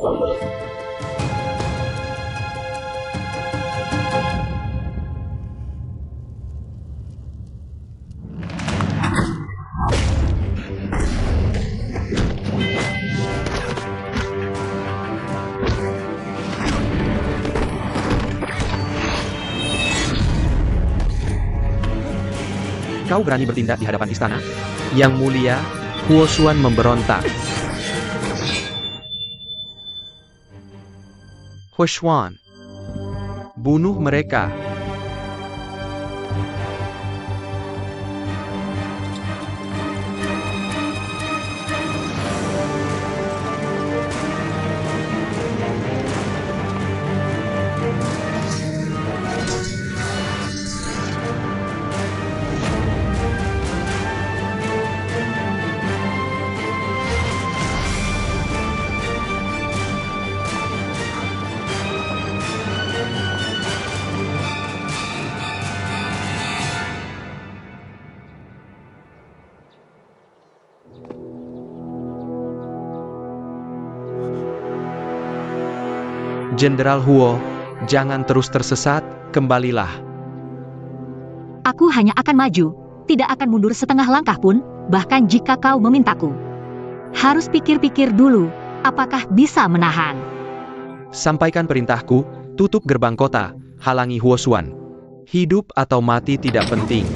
Kau berani bertindak di hadapan istana? Yang mulia, Huosuan memberontak. Huosuan, bunuh mereka. Jenderal Huo, jangan terus tersesat, kembalilah. Aku hanya akan maju, tidak akan mundur setengah langkah pun, bahkan jika kau memintaku. Harus pikir-pikir dulu, apakah bisa menahan. Sampaikan perintahku, tutup gerbang kota, halangi Huosuan. Hidup atau mati tidak penting.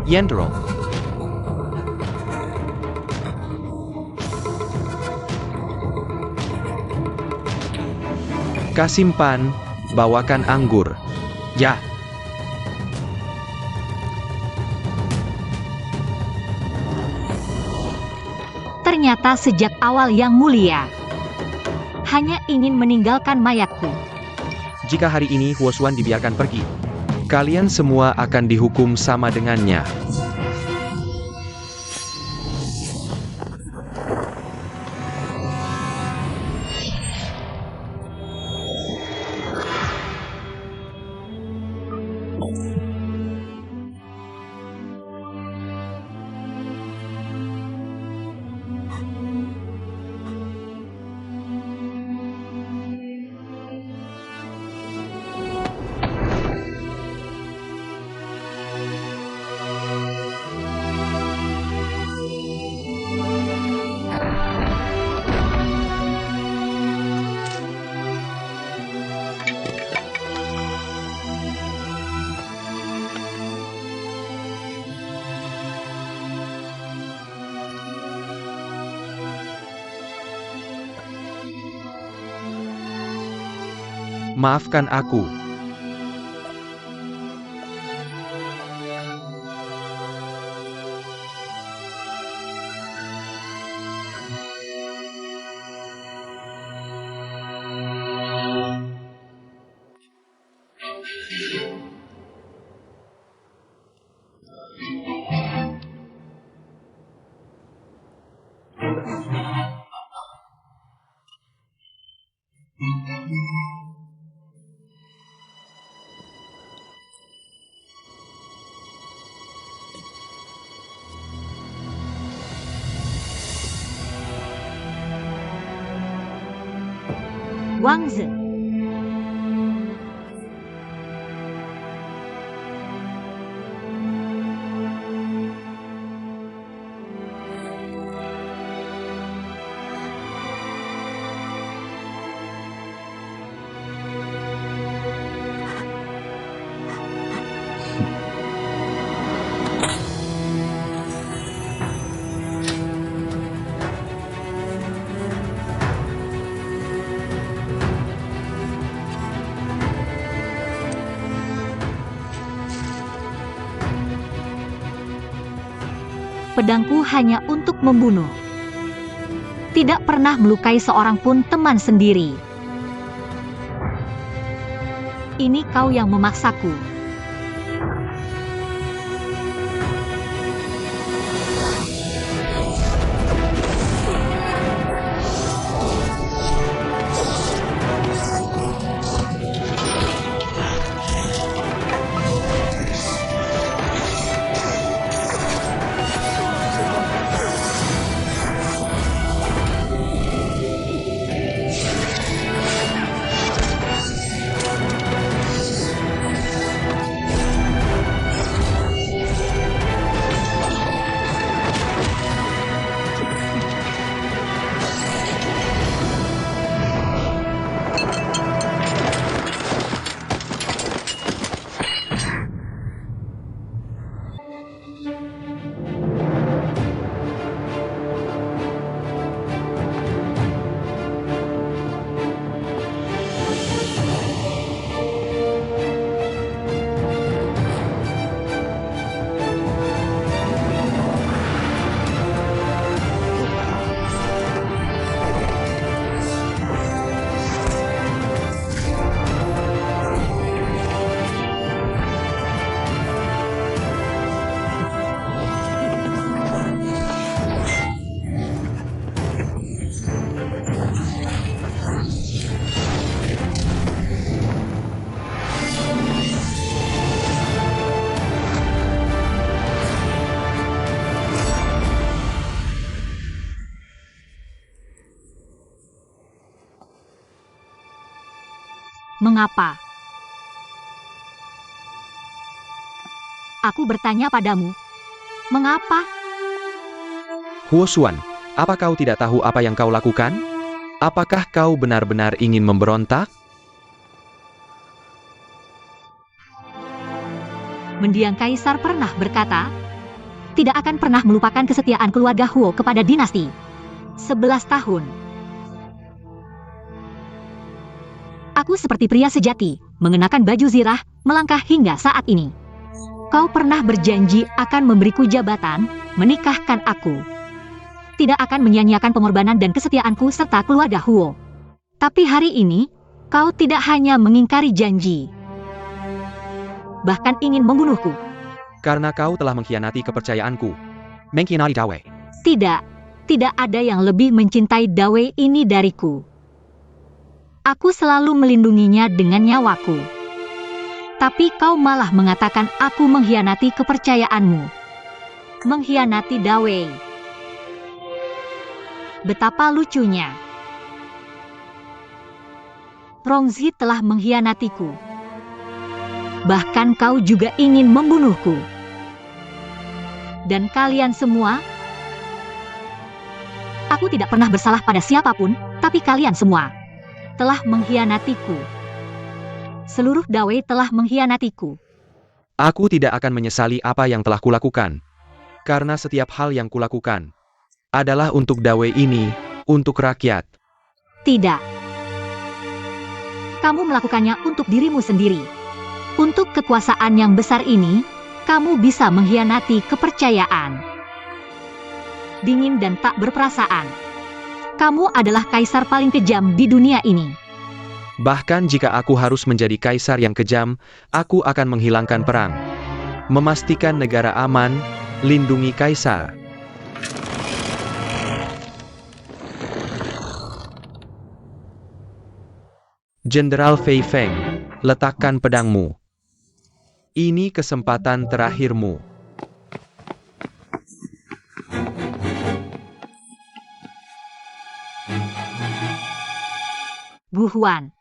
Yendro. Kasimpan, bawakan anggur. Ya. Ternyata sejak awal Yang Mulia hanya ingin meninggalkan mayatku. Jika hari ini Huosuan dibiarkan pergi, kalian semua akan dihukum sama dengannya. Maafkan aku. Wangzi. pedangku hanya untuk membunuh. Tidak pernah melukai seorang pun teman sendiri. Ini kau yang memaksaku. Mengapa? Aku bertanya padamu. Mengapa? Huosuan, apa kau tidak tahu apa yang kau lakukan? Apakah kau benar-benar ingin memberontak? Mendiang Kaisar pernah berkata, tidak akan pernah melupakan kesetiaan keluarga Huo kepada dinasti. 11 tahun. Aku seperti pria sejati, mengenakan baju zirah, melangkah hingga saat ini. Kau pernah berjanji akan memberiku jabatan, menikahkan aku. Tidak akan menyia-nyiakan pengorbanan dan kesetiaanku serta keluarga Huo. Tapi hari ini, kau tidak hanya mengingkari janji, bahkan ingin membunuhku. Karena kau telah mengkhianati kepercayaanku. Mengkhianati Dawei. Tidak ada yang lebih mencintai Dawei ini dariku. Aku selalu melindunginya dengan nyawaku. Tapi kau malah mengatakan aku mengkhianati kepercayaanmu. Mengkhianati Dawei. Betapa lucunya. Rongzi telah mengkhianatiku. Bahkan kau juga ingin membunuhku. Dan kalian semua? Aku tidak pernah bersalah pada siapapun, tapi kalian semua telah mengkhianatiku. Seluruh Dawei telah mengkhianatiku. Aku tidak akan menyesali apa yang telah kulakukan. Karena setiap hal yang kulakukan adalah untuk Dawei ini, untuk rakyat. Tidak. Kamu melakukannya untuk dirimu sendiri. Untuk kekuasaan yang besar ini, kamu bisa mengkhianati kepercayaan. Dingin dan tak berperasaan. Kamu adalah kaisar paling kejam di dunia ini. Bahkan jika aku harus menjadi kaisar yang kejam, aku akan menghilangkan perang. Memastikan negara aman, lindungi kaisar. Jenderal Fei Feng, letakkan pedangmu. Ini kesempatan terakhirmu. Gu Huan.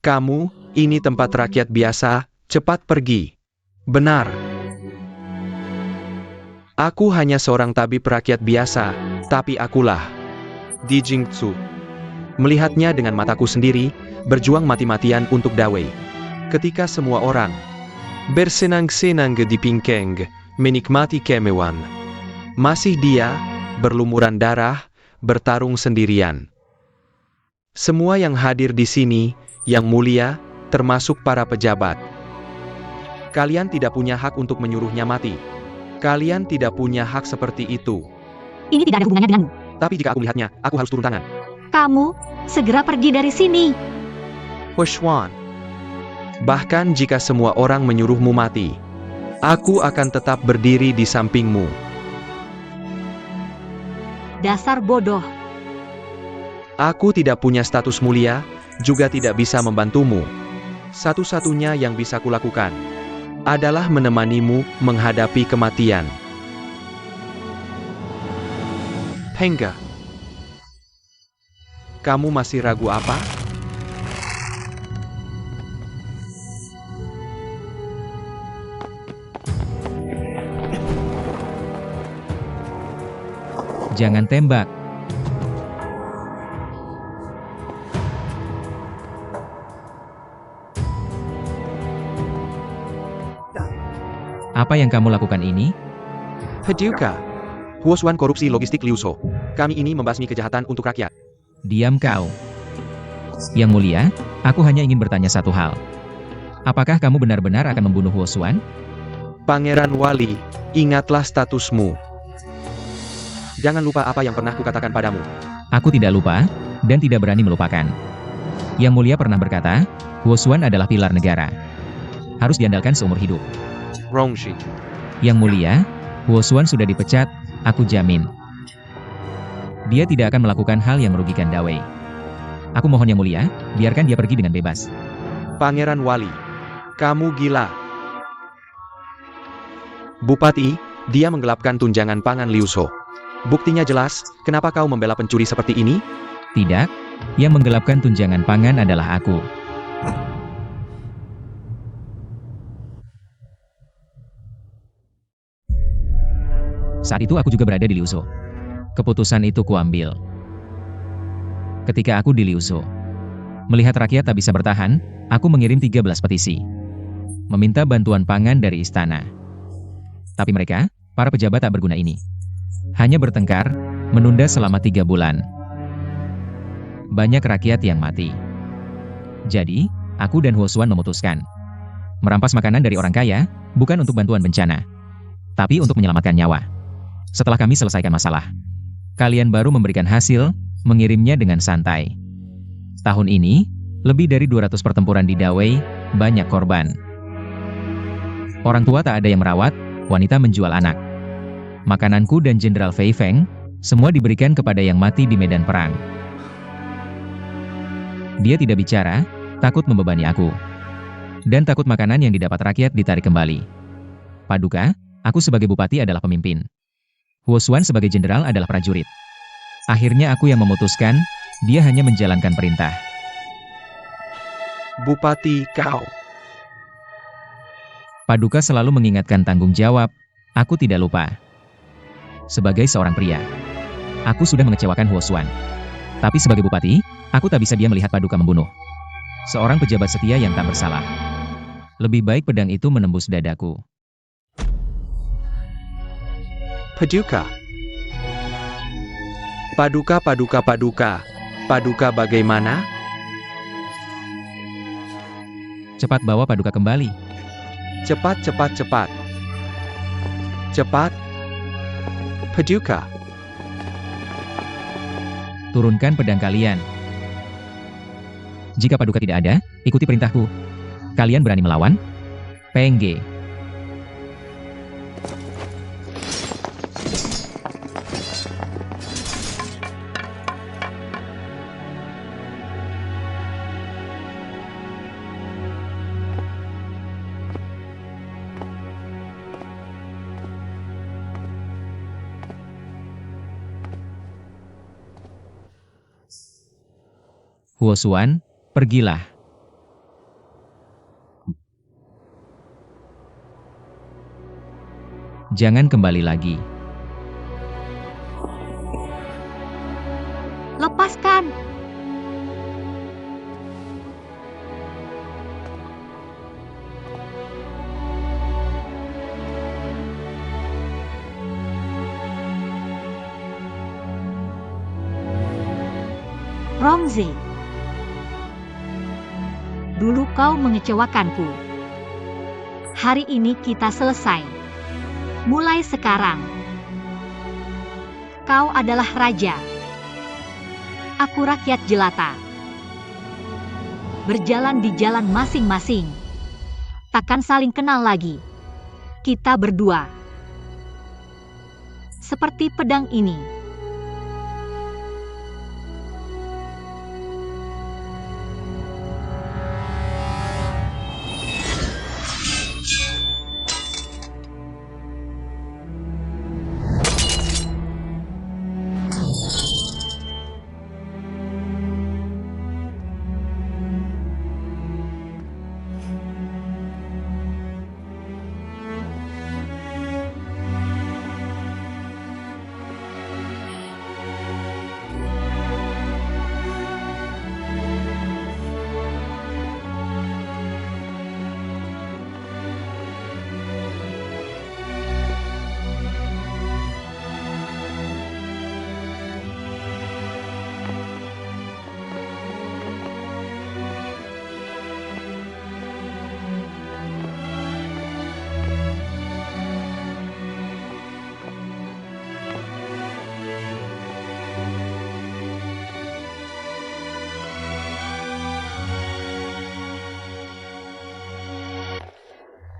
Kamu, ini tempat rakyat biasa, cepat pergi. Benar. Aku hanya seorang tabib rakyat biasa, tapi akulah Di Jingtsu. Melihatnya dengan mataku sendiri, berjuang mati-matian untuk Dawei. Ketika semua orang bersenang-senang di Pingkeng, menikmati kemewahan, masih dia, berlumuran darah, bertarung sendirian. Semua yang hadir di sini, yang mulia, termasuk para pejabat. Kalian tidak punya hak untuk menyuruhnya mati. Kalian tidak punya hak seperti itu. Ini tidak ada hubungannya denganmu. Tapi jika aku melihatnya, aku harus turun tangan. Kamu, segera pergi dari sini. Huochuan. Bahkan jika semua orang menyuruhmu mati, aku akan tetap berdiri di sampingmu. Dasar bodoh. Aku tidak punya status mulia, juga tidak bisa membantumu. Satu-satunya yang bisa kulakukan adalah menemanimu menghadapi kematian. Pengge. Kamu masih ragu apa? Jangan tembak. Apa yang kamu lakukan ini? Paduka. Huochuan korupsi logistik Liu Shou. Kami ini membasmi kejahatan untuk rakyat. Diam kau. Yang mulia, aku hanya ingin bertanya satu hal. Apakah kamu benar-benar akan membunuh Huochuan? Pangeran Wali, ingatlah statusmu. Jangan lupa apa yang pernah kukatakan padamu. Aku tidak lupa, dan tidak berani melupakan. Yang mulia pernah berkata, Huochuan adalah pilar negara. Harus diandalkan seumur hidup. Rongxi. Yang mulia, Huochuan sudah dipecat, aku jamin. Dia tidak akan melakukan hal yang merugikan Dawei. Aku mohon yang mulia, biarkan dia pergi dengan bebas. Pangeran Wali, kamu gila. Bupati, dia menggelapkan tunjangan pangan Liu Shou. Buktinya jelas, kenapa kau membela pencuri seperti ini? Tidak, yang menggelapkan tunjangan pangan adalah aku. Saat itu aku juga berada di Liu Shou. Keputusan itu kuambil. Ketika aku di Liu Shou, melihat rakyat tak bisa bertahan, aku mengirim 13 petisi. Meminta bantuan pangan dari istana. Tapi mereka, para pejabat tak berguna ini, hanya bertengkar, menunda selama 3 bulan. Banyak rakyat yang mati. Jadi, aku dan Huochuan memutuskan merampas makanan dari orang kaya, bukan untuk bantuan bencana, tapi untuk menyelamatkan nyawa. Setelah kami selesaikan masalah, kalian baru memberikan hasil, mengirimnya dengan santai. Tahun ini, lebih dari 200 pertempuran di Dawei, banyak korban. Orang tua tak ada yang merawat, wanita menjual anak. Makananku dan Jenderal Fei Feng, semua diberikan kepada yang mati di medan perang. Dia tidak bicara, takut membebani aku. Dan takut makanan yang didapat rakyat ditarik kembali. Paduka, aku sebagai bupati adalah pemimpin. Huochuan sebagai jenderal adalah prajurit. Akhirnya aku yang memutuskan, dia hanya menjalankan perintah. Bupati kau. Paduka selalu mengingatkan tanggung jawab, aku tidak lupa. Sebagai seorang pria, aku sudah mengecewakan Huochuan. Tapi sebagai bupati, aku tak bisa diam melihat Paduka membunuh seorang pejabat setia yang tak bersalah. Lebih baik pedang itu menembus dadaku. Paduka. Paduka, Paduka, Paduka. Paduka bagaimana? Cepat bawa Paduka kembali. Cepat, cepat, cepat. Cepat. Paduka. Turunkan pedang kalian. Jika Paduka tidak ada, ikuti perintahku. Kalian berani melawan? Pengge. Huochuan, pergilah. Jangan kembali lagi. Lepaskan. Rongzi. Dulu kau mengecewakanku. Hari ini kita selesai. Mulai sekarang, kau adalah raja. Aku rakyat jelata. Berjalan di jalan masing-masing. Takkan saling kenal lagi. Kita berdua. Seperti pedang ini.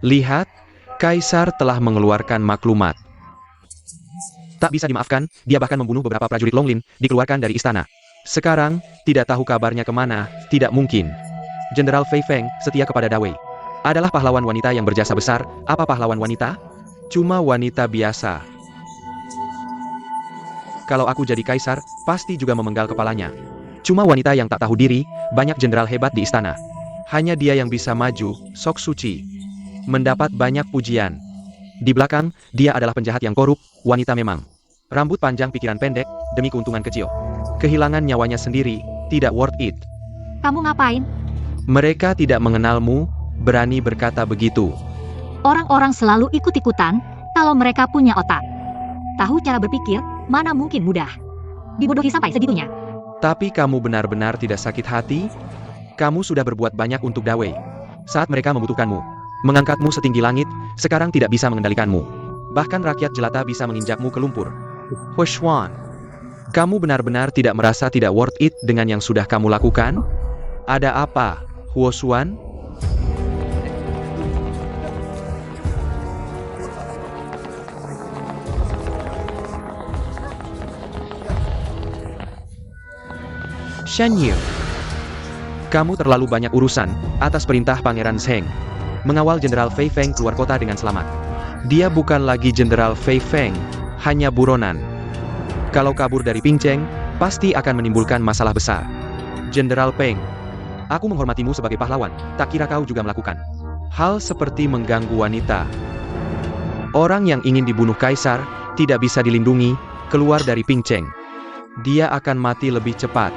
Lihat, Kaisar telah mengeluarkan maklumat. Tak bisa dimaafkan, dia bahkan membunuh beberapa prajurit Longlin, dikeluarkan dari istana. Sekarang, tidak tahu kabarnya kemana, tidak mungkin. Jenderal Fei Feng setia kepada Dawei. Adalah pahlawan wanita yang berjasa besar. Apa pahlawan wanita? Cuma wanita biasa. Kalau aku jadi kaisar, pasti juga memenggal kepalanya. Cuma wanita yang tak tahu diri, banyak jenderal hebat di istana. Hanya dia yang bisa maju, Sok Suci. Mendapat banyak pujian. Di belakang, dia adalah penjahat yang korup, wanita memang. Rambut panjang pikiran pendek, demi keuntungan kecil. Kehilangan nyawanya sendiri, tidak worth it. Kamu ngapain? Mereka tidak mengenalmu, berani berkata begitu. Orang-orang selalu ikut-ikutan kalau mereka punya otak. Tahu cara berpikir, mana mungkin mudah. Dibodohi sampai segitunya. Tapi kamu benar-benar tidak sakit hati? Kamu sudah berbuat banyak untuk Dawei. Saat mereka membutuhkanmu. Mengangkatmu setinggi langit, sekarang tidak bisa mengendalikanmu. Bahkan rakyat jelata bisa menginjakmu ke lumpur. Huoshuan, kamu benar-benar tidak merasa tidak worth it dengan yang sudah kamu lakukan? Ada apa, Huoshuan? Shan Yu, kamu terlalu banyak urusan atas perintah Pangeran Zheng. Mengawal Jenderal Fei Feng keluar kota dengan selamat. Dia bukan lagi Jenderal Fei Feng, hanya buronan. Kalau kabur dari Pingcheng, pasti akan menimbulkan masalah besar. Jenderal Peng, aku menghormatimu sebagai pahlawan, tak kira kau juga melakukan hal seperti mengganggu wanita. Orang yang ingin dibunuh kaisar, tidak bisa dilindungi, keluar dari Pingcheng. Dia akan mati lebih cepat.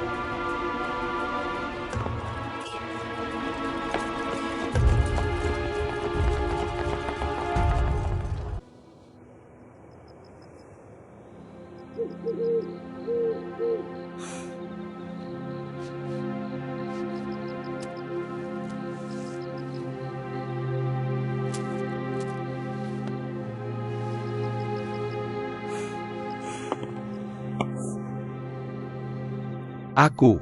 Aku.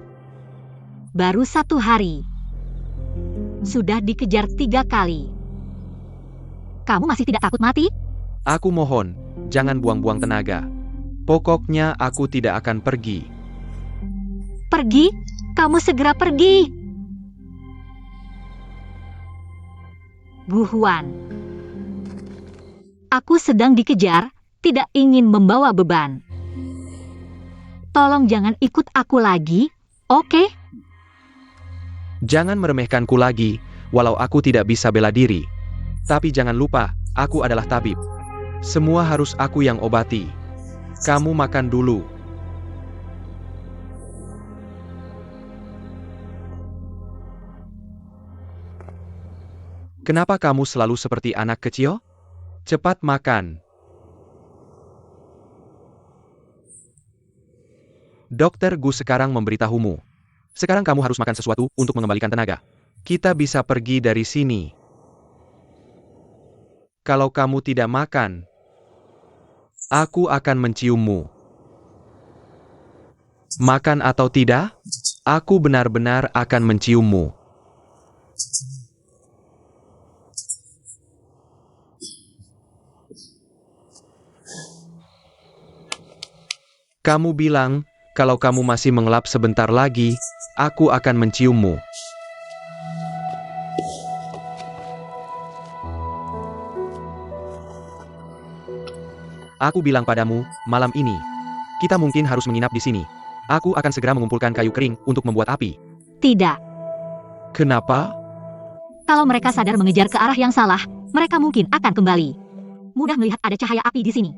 Baru 1 hari. Sudah dikejar 3 kali. Kamu masih tidak takut mati? Aku mohon, jangan buang-buang tenaga. Pokoknya aku tidak akan pergi. Pergi? Kamu segera pergi. Bu Huan. Aku sedang dikejar, tidak ingin membawa beban. Tolong jangan ikut aku lagi, oke? Jangan meremehkanku lagi, walau aku tidak bisa bela diri. Tapi jangan lupa, aku adalah tabib. Semua harus aku yang obati. Kamu makan dulu. Kenapa kamu selalu seperti anak kecil? Cepat makan. Dokter Gu sekarang memberitahumu. Sekarang kamu harus makan sesuatu untuk mengembalikan tenaga. Kita bisa pergi dari sini. Kalau kamu tidak makan, Aku akan menciummu. Makan atau tidak, aku benar-benar akan menciummu. Kamu bilang, kalau kamu masih mengelap sebentar lagi, aku akan menciummu. Aku bilang padamu, malam ini, kita mungkin harus menginap di sini. Aku akan segera mengumpulkan kayu kering untuk membuat api. Tidak. Kenapa? Kalau mereka sadar mengejar ke arah yang salah, mereka mungkin akan kembali. Mudah melihat ada cahaya api di sini.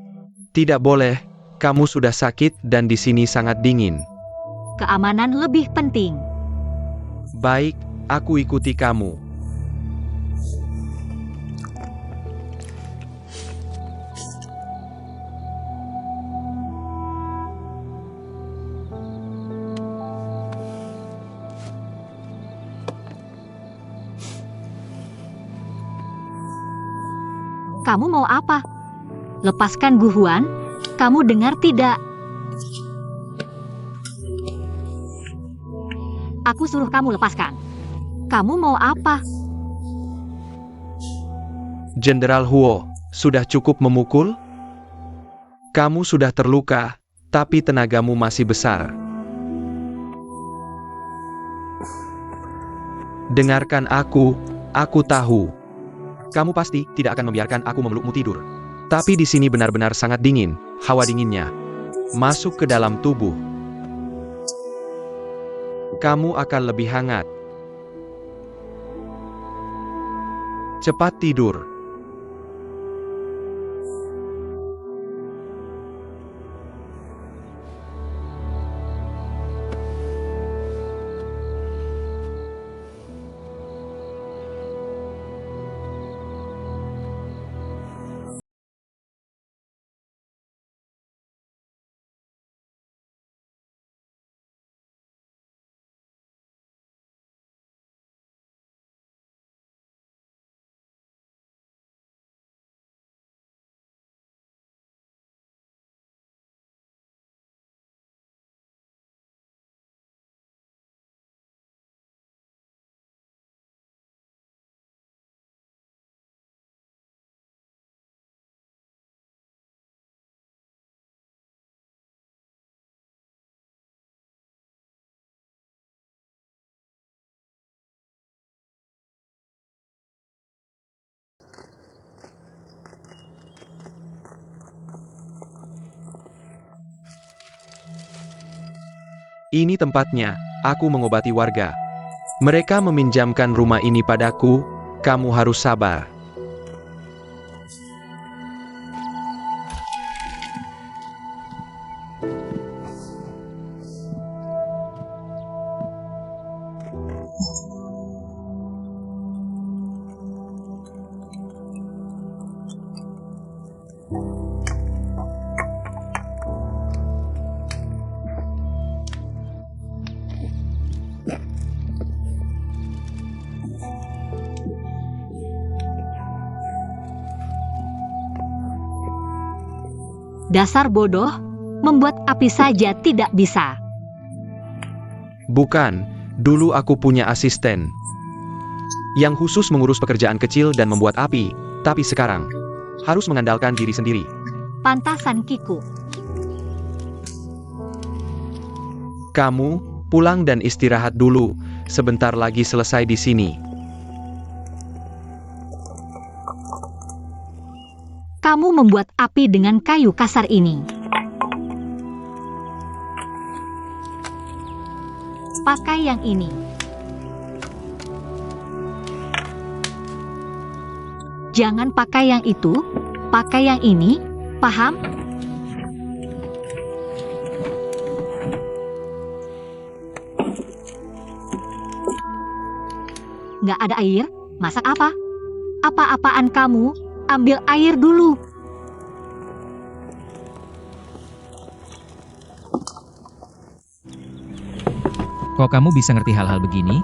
Tidak boleh, kamu sudah sakit dan di sini sangat dingin. Keamanan lebih penting. Baik, aku ikuti kamu. Kamu mau apa? Lepaskan Gu Huan? Kamu dengar tidak? Aku suruh kamu lepaskan. Kamu mau apa? Jenderal Huo, sudah cukup memukul? Kamu sudah terluka, tapi tenagamu masih besar. Dengarkan aku tahu. Kamu pasti tidak akan membiarkan aku memelukmu tidur. Tapi di sini benar-benar sangat dingin, hawa dinginnya masuk ke dalam tubuh. Kamu akan lebih hangat. Cepat tidur. Ini tempatnya, aku mengobati warga. Mereka meminjamkan rumah ini padaku, kamu harus sabar. Dasar bodoh, membuat api saja tidak bisa. Bukan, dulu aku punya asisten yang khusus mengurus pekerjaan kecil dan membuat api, tapi sekarang harus mengandalkan diri sendiri. Pantasan Kiku. Kamu pulang dan istirahat dulu, sebentar lagi selesai di sini. Kamu membuat api dengan kayu kasar ini. Pakai yang ini. Jangan pakai yang itu, pakai yang ini, paham? Nggak ada air, masak apa? Apa-apaan kamu? Ambil air dulu. Kok kamu bisa ngerti hal-hal begini?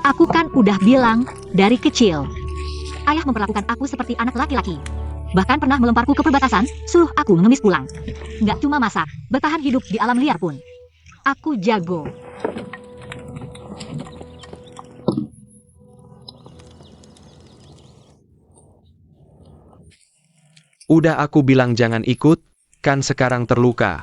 Aku kan udah bilang, dari kecil. Ayah memperlakukan aku seperti anak laki-laki. Bahkan pernah melemparku ke perbatasan, suruh aku mengemis pulang. Nggak cuma masak, bertahan hidup di alam liar pun. Aku jago. Udah aku bilang jangan ikut, kan sekarang terluka.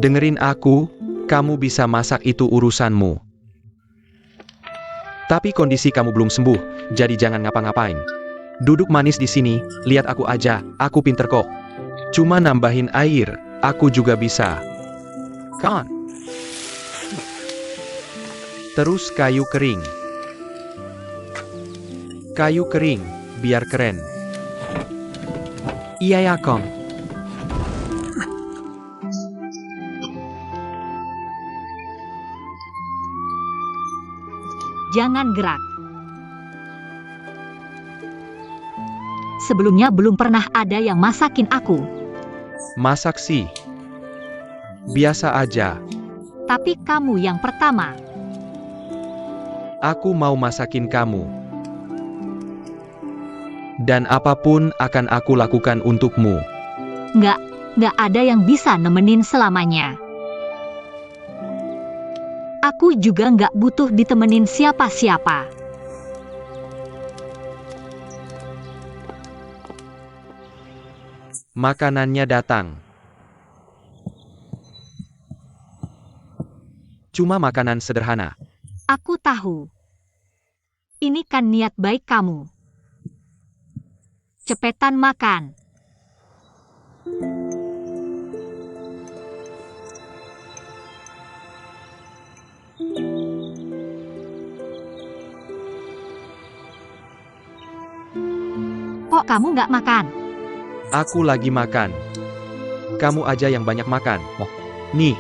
Dengerin aku, kamu bisa masak itu urusanmu. Tapi kondisi kamu belum sembuh, jadi jangan ngapa-ngapain. Duduk manis di sini, lihat aku aja, aku pinter kok. Cuma nambahin air, aku juga bisa. Come on. Terus kayu kering. Kayu kering, biar keren. Iya ya, Kong. Jangan gerak. Sebelumnya belum pernah ada yang masakin aku. Masak sih. Biasa aja. Tapi kamu yang pertama. Aku mau masakin kamu. Dan apapun akan aku lakukan untukmu. Nggak ada yang bisa nemenin selamanya. Aku juga nggak butuh ditemenin siapa-siapa. Makanannya datang. Cuma makanan sederhana. Aku tahu. Ini kan niat baik kamu. Cepetan makan. Kok kamu nggak makan? Aku lagi makan. Kamu aja yang banyak makan. Nih.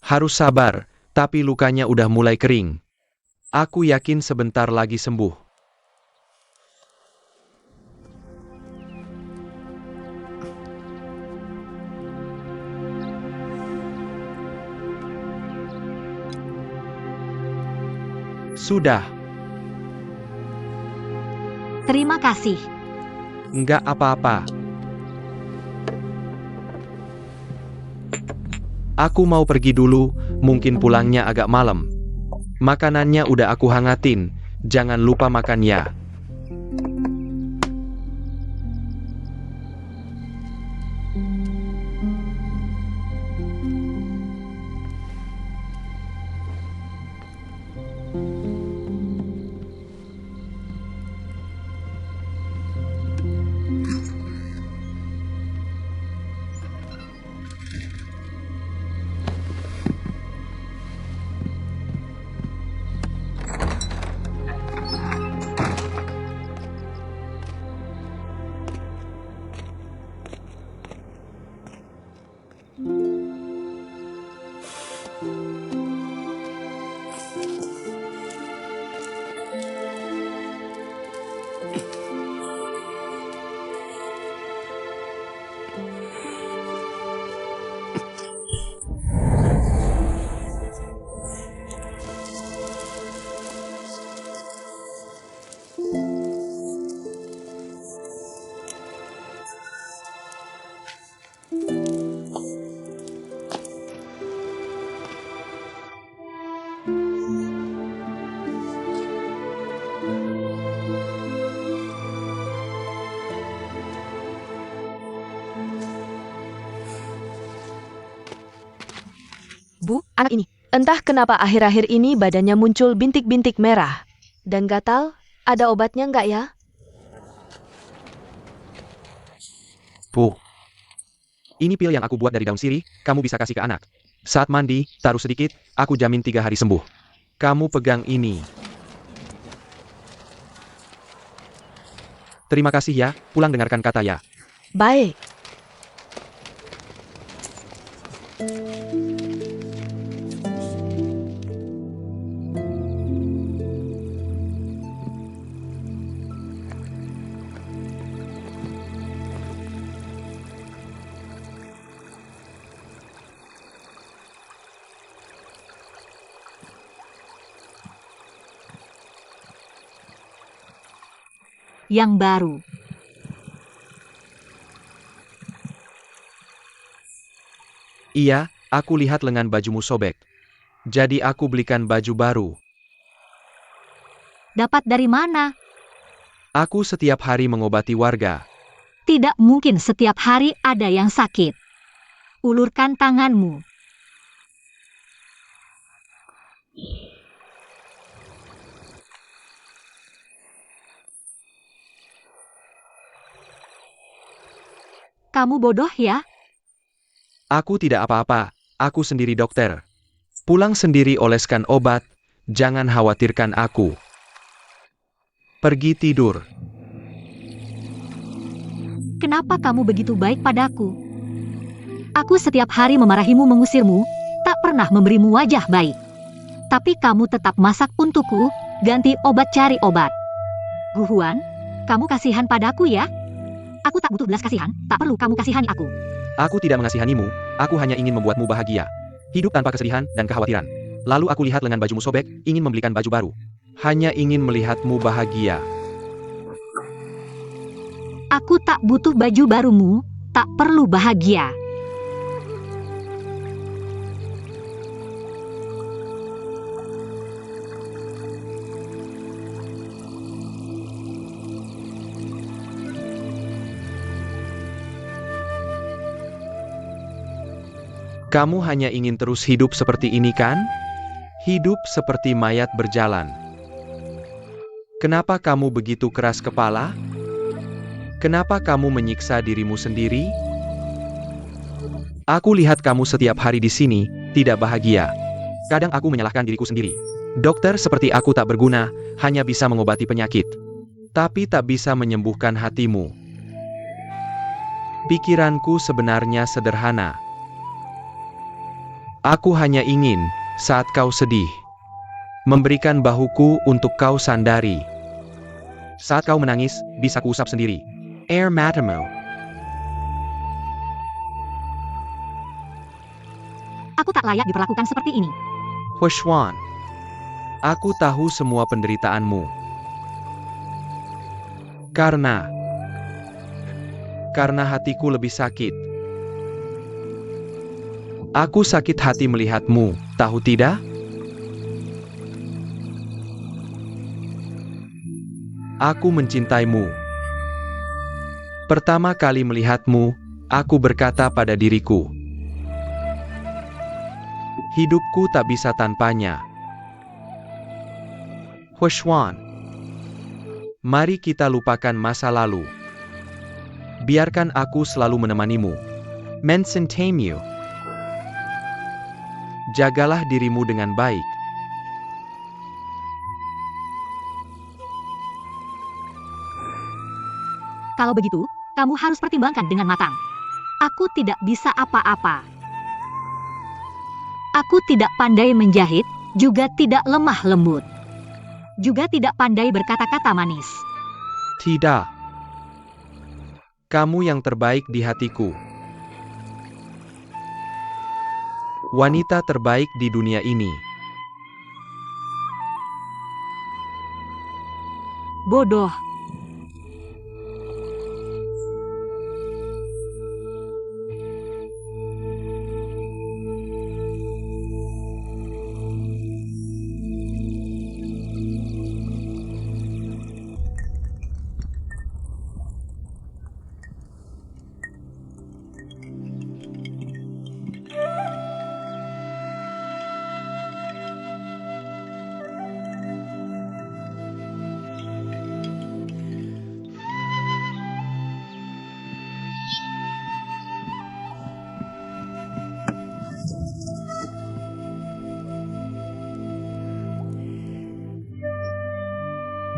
Harus sabar, tapi lukanya udah mulai kering. Aku yakin sebentar lagi sembuh. Sudah, Terima kasih. nggak apa-apa. Aku mau pergi dulu, mungkin pulangnya agak malam. Makanannya udah aku hangatin, jangan lupa makan ya. Anak ini, entah kenapa akhir-akhir ini badannya muncul bintik-bintik merah. Dan gatal, ada obatnya nggak ya? Bu. Ini pil yang aku buat dari daun sirih, kamu bisa kasih ke anak. Saat mandi, taruh sedikit, aku jamin 3 hari sembuh. Kamu pegang ini. Terima kasih ya, pulang dengarkan kata ya. Baik. Yang baru. Iya, aku lihat lengan bajumu sobek. Jadi aku belikan baju baru. Dapat dari mana? Aku setiap hari mengobati warga. Tidak mungkin setiap hari ada yang sakit. Ulurkan tanganmu. Kamu bodoh ya? Aku tidak apa-apa, aku sendiri dokter. Pulang sendiri oleskan obat, jangan khawatirkan aku. Pergi tidur. Kenapa kamu begitu baik padaku? Aku setiap hari memarahimu mengusirmu, tak pernah memberimu wajah baik. Tapi kamu tetap masak untukku, ganti obat cari obat. Guhuan, kamu kasihan padaku ya? Aku tak butuh belas kasihan, tak perlu kamu kasihani aku. Aku tidak mengasihanimu, aku hanya ingin membuatmu bahagia. Hidup tanpa kesedihan dan kekhawatiran. Lalu aku lihat lengan bajumu sobek, ingin membelikan baju baru. Hanya ingin melihatmu bahagia. Aku tak butuh baju barumu, tak perlu bahagia. Kamu hanya ingin terus hidup seperti ini kan? Hidup seperti mayat berjalan. Kenapa kamu begitu keras kepala? Kenapa kamu menyiksa dirimu sendiri? Aku lihat kamu setiap hari di sini, tidak bahagia. Kadang aku menyalahkan diriku sendiri. Dokter seperti aku tak berguna, hanya bisa mengobati penyakit. Tapi tak bisa menyembuhkan hatimu. Pikiranku sebenarnya sederhana. Aku hanya ingin, saat kau sedih, memberikan bahuku untuk kau sandari. Saat kau menangis, bisa kuusap sendiri. Air matamu. Aku tak layak diperlakukan seperti ini. Hushwan. Aku tahu semua penderitaanmu. Karena hatiku lebih sakit. Aku sakit hati melihatmu, tahu tidak? Aku mencintaimu. Pertama kali melihatmu, aku berkata pada diriku, hidupku tak bisa tanpanya. Hushwan. Mari kita lupakan masa lalu. Biarkan aku selalu menemanimu. Mensentemu. Jagalah dirimu dengan baik. Kalau begitu, kamu harus pertimbangkan dengan matang. Aku tidak bisa apa-apa. Aku tidak pandai menjahit, juga tidak lemah lembut. Juga tidak pandai berkata-kata manis. Tidak. Kamu yang terbaik di hatiku. Wanita terbaik di dunia ini. Bodoh.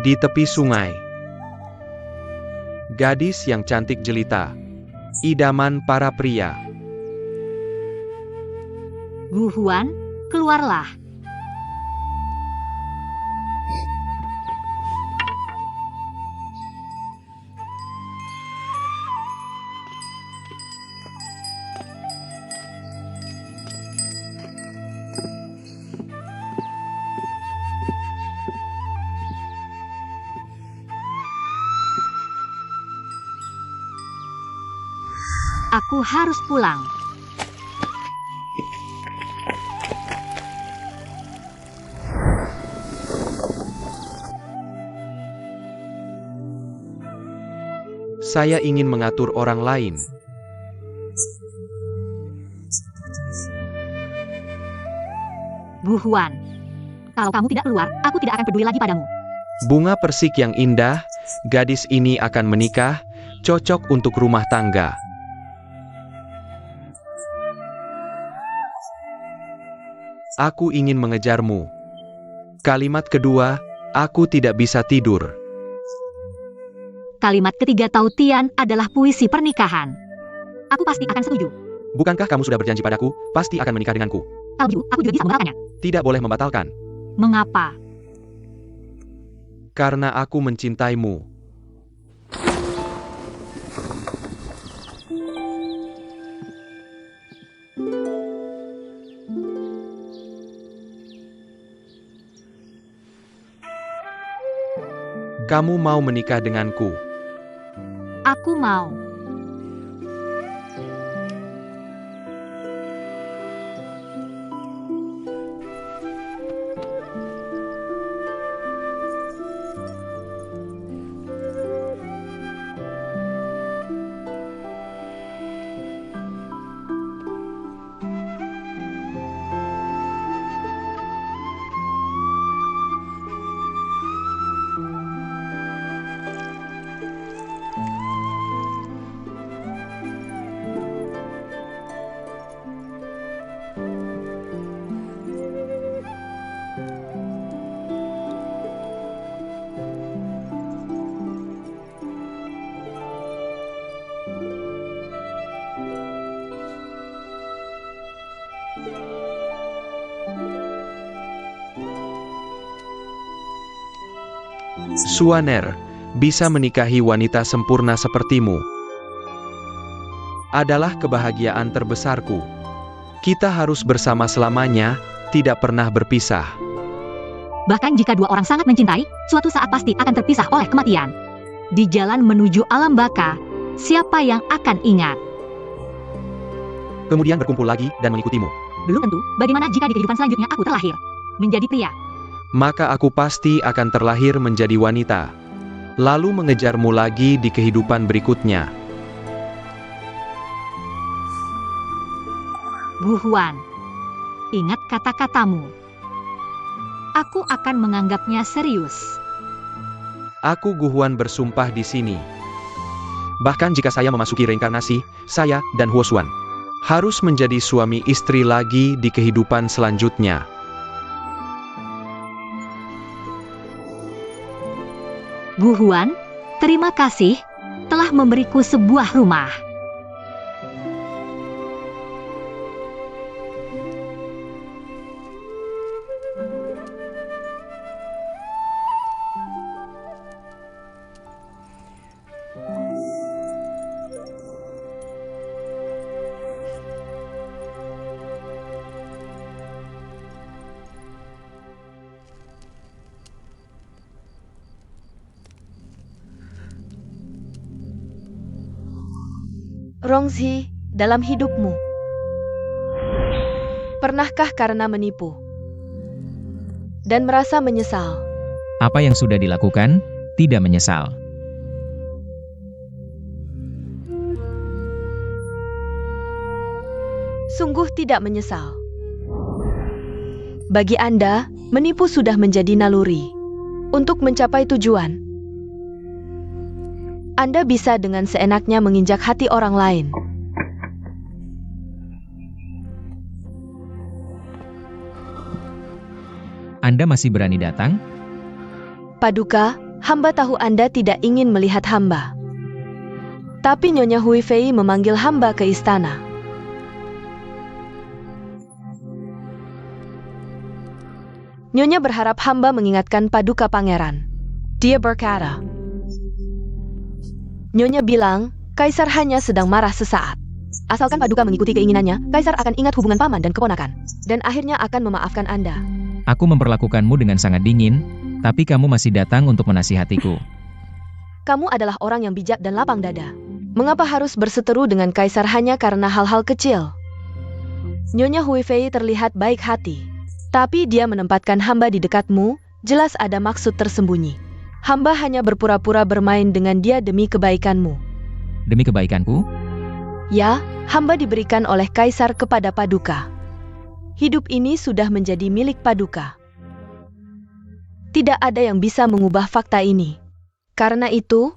Di tepi sungai. Gadis yang cantik jelita. Idaman para pria. Gu Huan, keluarlah. Aku harus pulang. Saya ingin mengatur orang lain. Gu Huan, kalau kamu tidak keluar, aku tidak akan peduli lagi padamu. Bunga persik yang indah, gadis ini akan menikah, cocok untuk rumah tangga. Aku ingin mengejarmu. Kalimat kedua, aku tidak bisa tidur. Kalimat ketiga Tao Tian adalah puisi pernikahan. Aku pasti akan setuju. Bukankah kamu sudah berjanji padaku, pasti akan menikah denganku? Kalau begitu, aku juga bisa membatalkannya. Tidak boleh membatalkan. Mengapa? Karena aku mencintaimu. Kamu mau menikah denganku? Aku mau. Suaner, bisa menikahi wanita sempurna sepertimu adalah kebahagiaan terbesarku. Kita harus bersama selamanya, tidak pernah berpisah. Bahkan jika dua orang sangat mencintai, suatu saat pasti akan terpisah oleh kematian. Di jalan menuju alam baka, siapa yang akan ingat? Kemudian berkumpul lagi dan mengikutimu. Belum tentu, bagaimana jika di kehidupan selanjutnya aku terlahir menjadi pria? Maka aku pasti akan terlahir menjadi wanita. Lalu mengejarmu lagi di kehidupan berikutnya. Gu Huan, ingat kata-katamu. Aku akan menganggapnya serius. Aku Gu Huan bersumpah di sini. Bahkan jika saya memasuki reinkarnasi, saya dan Huo Xuan harus menjadi suami istri lagi di kehidupan selanjutnya. Gu Huan, terima kasih telah memberiku sebuah rumah. Rongzi, dalam hidupmu, pernahkah karena menipu dan merasa menyesal? Apa yang sudah dilakukan, tidak menyesal. Sungguh tidak menyesal. Bagi Anda, menipu sudah menjadi naluri. Untuk mencapai tujuan, Anda bisa dengan seenaknya menginjak hati orang lain. Anda masih berani datang? Paduka, Hamba tahu Anda tidak ingin melihat hamba. Tapi Nyonya Hui Fei memanggil hamba ke istana. Nyonya berharap hamba mengingatkan paduka pangeran. Dia berkata, Nyonya bilang, Kaisar hanya sedang marah sesaat. Asalkan paduka mengikuti keinginannya, Kaisar akan ingat hubungan paman dan keponakan. Dan akhirnya akan memaafkan Anda. Aku memperlakukanmu dengan sangat dingin, tapi kamu masih datang untuk menasihatiku. Kamu adalah orang yang bijak dan lapang dada. Mengapa harus berseteru dengan Kaisar hanya karena hal-hal kecil? Nyonya Hui Fei terlihat baik hati. Tapi dia menempatkan hamba di dekatmu, jelas ada maksud tersembunyi. Hamba hanya berpura-pura bermain dengan dia demi kebaikanmu. Demi kebaikanku? Ya, hamba diberikan oleh Kaisar kepada paduka. Hidup ini sudah menjadi milik paduka. Tidak ada yang bisa mengubah fakta ini. Karena itu,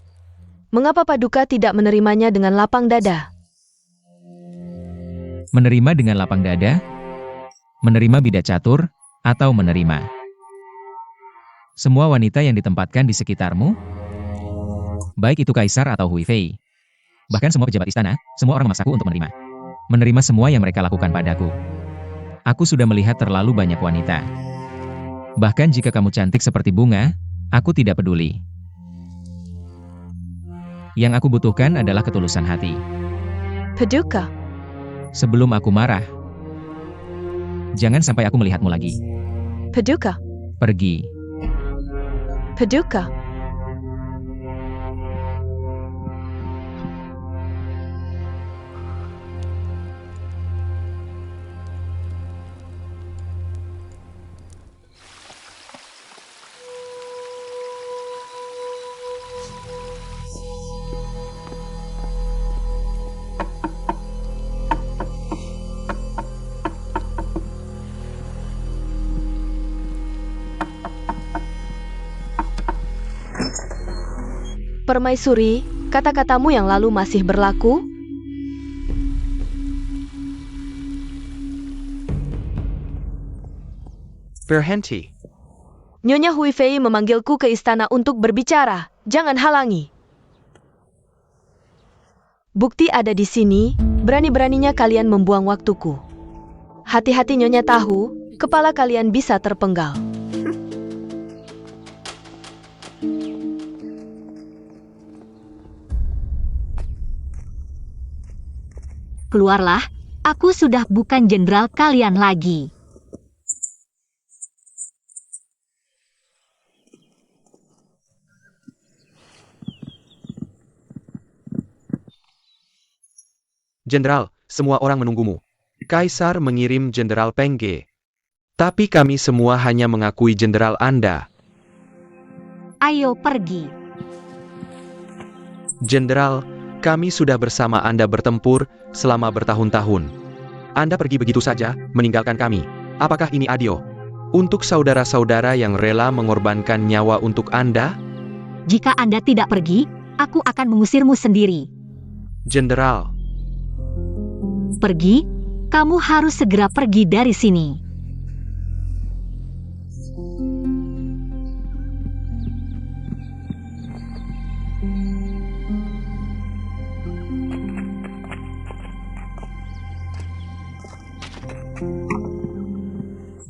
mengapa paduka tidak menerimanya dengan lapang dada? Menerima dengan lapang dada? Menerima bidat catur? Atau menerima semua wanita yang ditempatkan di sekitarmu? Baik itu Kaisar atau Hui Fei. Bahkan semua pejabat istana, semua orang memaksaku untuk menerima. Menerima semua yang mereka lakukan padaku. Aku sudah melihat terlalu banyak wanita. Bahkan jika kamu cantik seperti bunga, aku tidak peduli. Yang aku butuhkan adalah ketulusan hati. Paduka. Sebelum aku marah, jangan sampai aku melihatmu lagi. Paduka. Pergi. Paduka. Permaisuri, kata-katamu yang lalu masih berlaku? Berhenti. Nyonya Hui Fei memanggilku ke istana untuk berbicara. Jangan halangi. Bukti ada di sini, berani-beraninya kalian membuang waktuku. Hati-hati Nyonya tahu, kepala kalian bisa terpenggal. Keluarlah, aku sudah bukan jenderal kalian lagi. Jenderal, semua orang menunggumu. Kaisar mengirim Jenderal Peng Ge. Tapi kami semua hanya mengakui jenderal Anda. Ayo pergi. Jenderal, kami sudah bersama Anda bertempur selama bertahun-tahun. Anda pergi begitu saja, meninggalkan kami. Apakah ini adil? Untuk saudara-saudara yang rela mengorbankan nyawa untuk Anda? Jika Anda tidak pergi, aku akan mengusirmu sendiri. Jenderal, Pergi, kamu harus segera pergi dari sini.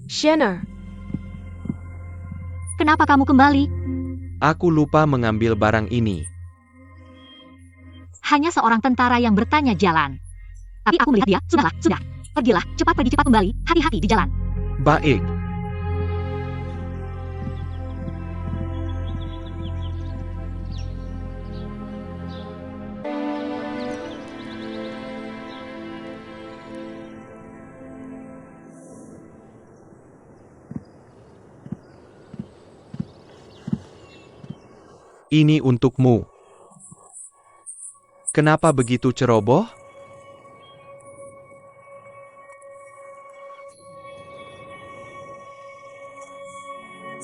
Shanner, Kenapa kamu kembali? aku lupa mengambil barang ini. Hanya seorang tentara yang bertanya jalan. Tapi aku melihat dia, sudah. Pergilah, cepat pergi cepat kembali, hati-hati di jalan. Baik. Ini untukmu. Kenapa begitu ceroboh?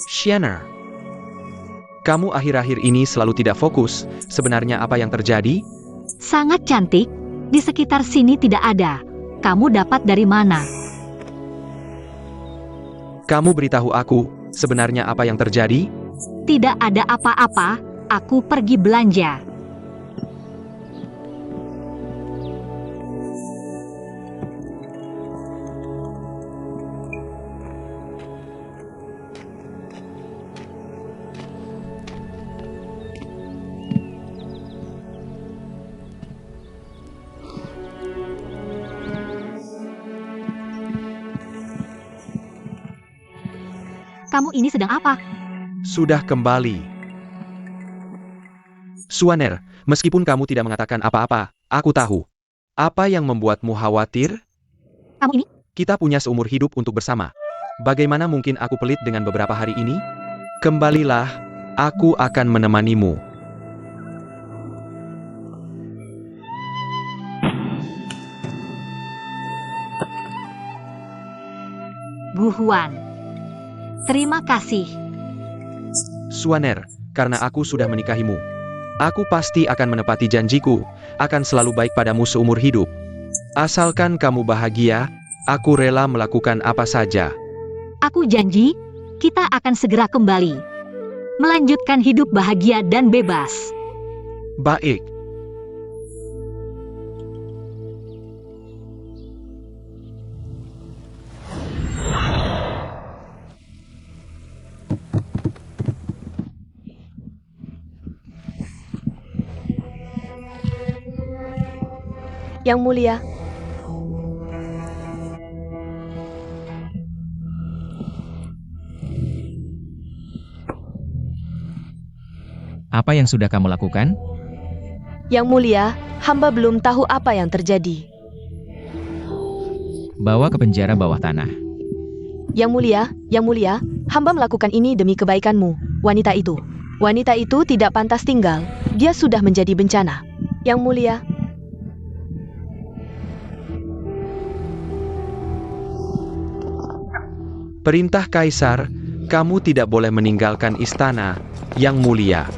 Shanner, kamu akhir-akhir ini selalu tidak fokus. Sebenarnya apa yang terjadi? Sangat cantik, di sekitar sini tidak ada. Kamu dapat dari mana? Kamu beritahu aku, sebenarnya apa yang terjadi? Tidak ada apa-apa, aku pergi belanja. Kamu ini sedang apa? Sudah kembali. Suaner, meskipun kamu tidak mengatakan apa-apa, aku tahu. Apa yang membuatmu khawatir? Kamu ini? Kita punya seumur hidup untuk bersama. Bagaimana mungkin aku pelit dengan beberapa hari ini? Kembalilah, aku akan menemanimu. Bu Huan. Terima kasih. Suaner, karena aku sudah menikahimu. Aku pasti akan menepati janjiku, akan selalu baik padamu seumur hidup. Asalkan kamu bahagia, aku rela melakukan apa saja. Aku janji, kita akan segera kembali. Melanjutkan hidup bahagia dan bebas. Baik. Yang mulia, Apa yang sudah kamu lakukan? Yang mulia, hamba belum tahu apa yang terjadi. Bawa ke penjara bawah tanah. Yang mulia, hamba melakukan ini demi kebaikanmu. Wanita itu tidak pantas tinggal. Dia sudah menjadi bencana. Yang mulia, Perintah Kaisar, kamu tidak boleh meninggalkan istana, Yang Mulia.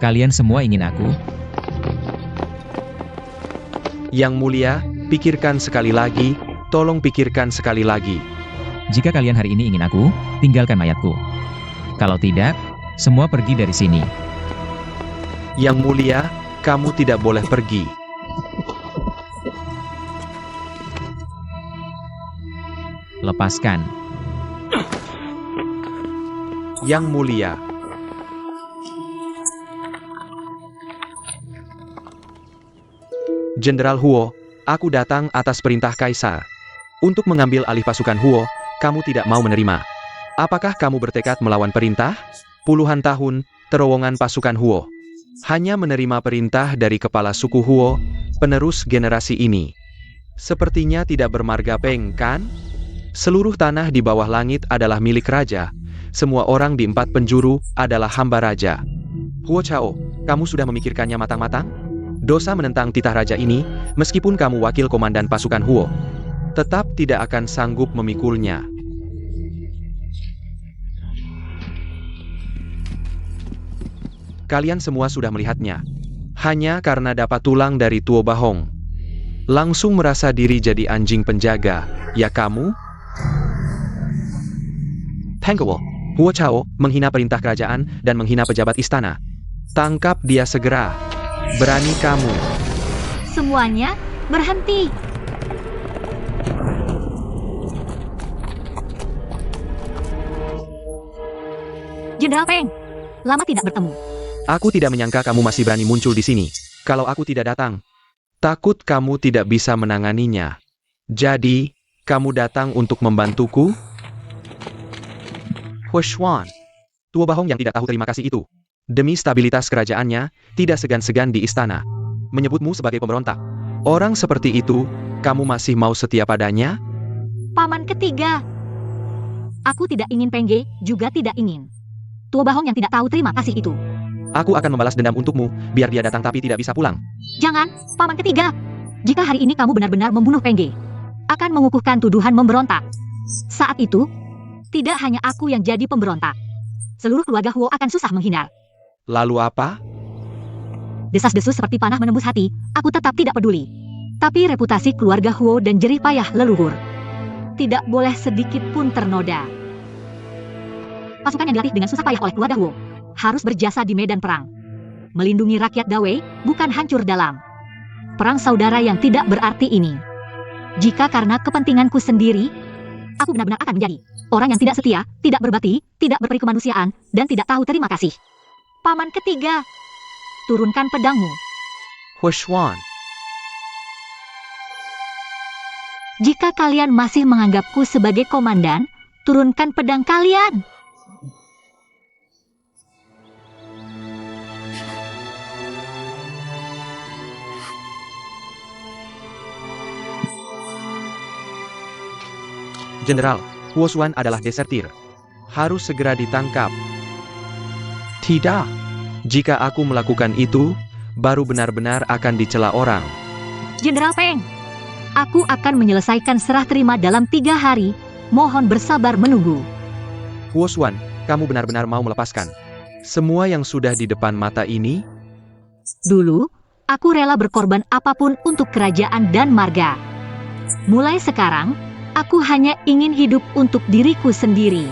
Kalian semua ingin aku? Yang Mulia, pikirkan sekali lagi, tolong pikirkan sekali lagi. Jika kalian hari ini ingin aku, tinggalkan mayatku. Kalau tidak, semua pergi dari sini. Yang Mulia, kamu tidak boleh pergi. Lepaskan. Yang Mulia. Jenderal Huo, aku datang atas perintah Kaisar. Untuk mengambil alih pasukan Huo, kamu tidak mau menerima. Apakah kamu bertekad melawan perintah? Puluhan tahun, terowongan pasukan Huo hanya menerima perintah dari kepala suku Huo, penerus generasi ini. Sepertinya tidak bermarga Peng, kan? Seluruh tanah di bawah langit adalah milik raja. Semua orang di 4 penjuru adalah hamba raja. Huo Chao, kamu sudah memikirkannya matang-matang? Dosa menentang titah raja ini, meskipun kamu wakil komandan pasukan Huo, tetap tidak akan sanggup memikulnya. Kalian semua sudah melihatnya. Hanya karena dapat tulang dari Tuo Bahong. Langsung merasa diri jadi anjing penjaga, ya kamu? Pengkewo, Huo Chao menghina perintah kerajaan dan menghina pejabat istana. Tangkap dia segera. Berani kamu. Semuanya berhenti. Jenderal Peng, lama tidak bertemu. Aku tidak menyangka kamu masih berani muncul di sini. Kalau aku tidak datang, takut kamu tidak bisa menanganinya. Jadi, kamu datang untuk membantuku? Huishuan, Tuo Bahong yang tidak tahu terima kasih itu, demi stabilitas kerajaannya, tidak segan-segan di istana menyebutmu sebagai pemberontak. Orang seperti itu, kamu masih mau setia padanya? Paman ketiga. Aku tidak ingin Pengge, juga tidak ingin Tuo Bahong yang tidak tahu terima kasih itu. Aku akan membalas dendam untukmu, biar dia datang tapi tidak bisa pulang. Jangan, Paman ketiga. Jika hari ini kamu benar-benar membunuh Pengge, akan mengukuhkan tuduhan memberontak. Saat itu, tidak hanya aku yang jadi pemberontak. Seluruh keluarga Huo akan susah menghindar. Lalu apa? Desas-desus seperti panah menembus hati, aku tetap tidak peduli. Tapi reputasi keluarga Huo dan jerih payah leluhur tidak boleh sedikit pun ternoda. Pasukan yang dilatih dengan susah payah oleh keluarga Huo harus berjasa di medan perang. Melindungi rakyat Dawei, bukan hancur dalam perang saudara yang tidak berarti ini. Jika karena kepentinganku sendiri, aku benar-benar akan menjadi orang yang tidak setia, tidak berbakti, tidak berperi kemanusiaan, dan tidak tahu terima kasih. Paman ketiga, turunkan pedangmu. Huoshuan, Jika kalian masih menganggapku sebagai komandan, turunkan pedang kalian. Jenderal, Huoshuan adalah desertir. Harus segera ditangkap. Tidak. Jika aku melakukan itu, baru benar-benar akan dicela orang. Jenderal Peng, aku akan menyelesaikan serah terima dalam 3 hari. Mohon bersabar menunggu. Huoshuan, kamu benar-benar mau melepaskan semua yang sudah di depan mata ini? Dulu, aku rela berkorban apapun untuk kerajaan dan marga. Mulai sekarang, aku hanya ingin hidup untuk diriku sendiri.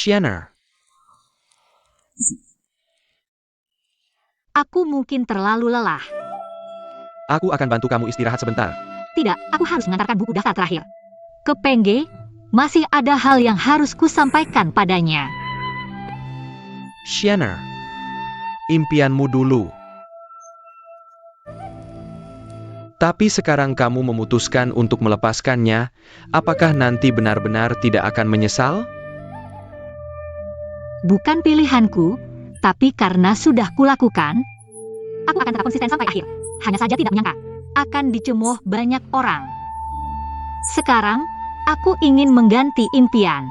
Shienner, Aku mungkin terlalu lelah. aku akan bantu kamu istirahat sebentar. Tidak, aku harus mengantarkan buku daftar terakhir ke Pengge. Masih ada hal yang harus kusampaikan padanya. Shienner, impianmu dulu. Tapi sekarang kamu memutuskan untuk melepaskannya, apakah nanti benar-benar tidak akan menyesal? Bukan pilihanku, tapi karena sudah kulakukan, aku akan tetap konsisten sampai akhir. Hanya saja tidak menyangka akan dicemooh banyak orang. Sekarang, aku ingin mengganti impian.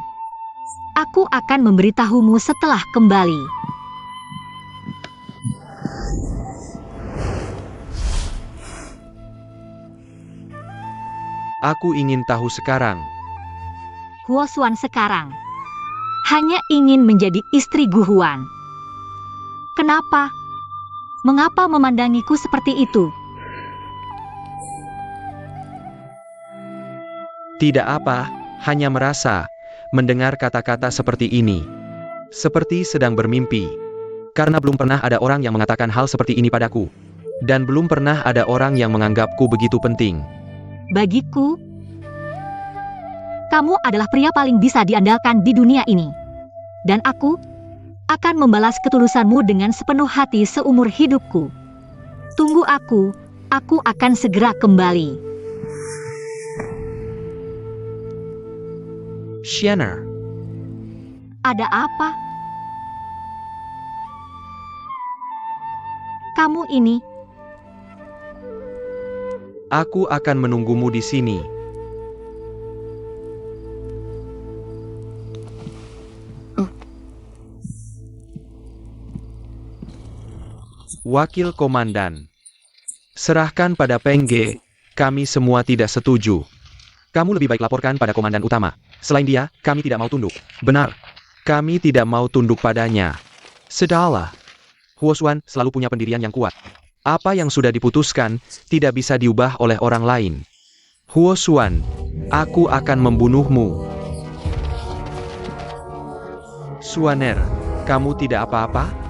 Aku akan memberitahumu setelah kembali. Aku ingin tahu sekarang. Huoshuan sekarang hanya ingin menjadi istri Guhuan. Kenapa? Mengapa memandangiku seperti itu? Tidak apa, hanya merasa mendengar kata-kata seperti ini. Seperti sedang bermimpi. Karena belum pernah ada orang yang mengatakan hal seperti ini padaku. Dan belum pernah ada orang yang menganggapku begitu penting. Bagiku, kamu adalah pria paling bisa diandalkan di dunia ini. Dan aku akan membalas ketulusanmu dengan sepenuh hati seumur hidupku. Tunggu aku akan segera kembali. Shienner, Ada apa? Kamu ini, aku akan menunggumu di sini. Wakil Komandan, serahkan pada Pengge, kami semua tidak setuju. Kamu lebih baik laporkan pada Komandan Utama. Selain dia, kami tidak mau tunduk. Benar, kami tidak mau tunduk padanya. Sudahlah. Huoshuan selalu punya pendirian yang kuat. Apa yang sudah diputuskan, tidak bisa diubah oleh orang lain. Huoshuan, aku akan membunuhmu. Suaner, kamu tidak apa-apa?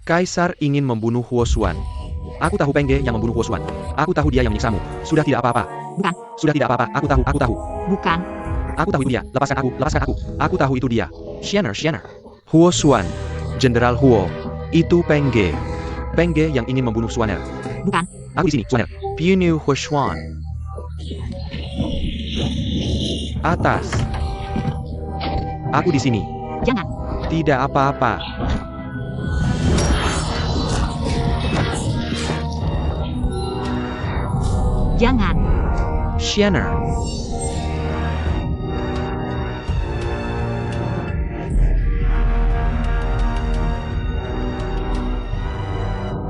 Kaisar ingin membunuh Huoshuan. Aku tahu Pengge yang membunuh Huoshuan. Aku tahu dia yang menyiksamu. Sudah tidak apa-apa. Bukan. Sudah tidak apa-apa, aku tahu. Bukan. Aku tahu itu dia, lepaskan aku. Aku tahu itu dia. Shienner. Huoshuan, Jenderal Huo. Itu Pengge. Pengge yang ingin membunuh Suaner. Bukan. Aku di sini, Suaner. Piunu Huoshuan. Atas. Aku di sini. Jangan. Tidak apa-apa. Jangan. Shienner.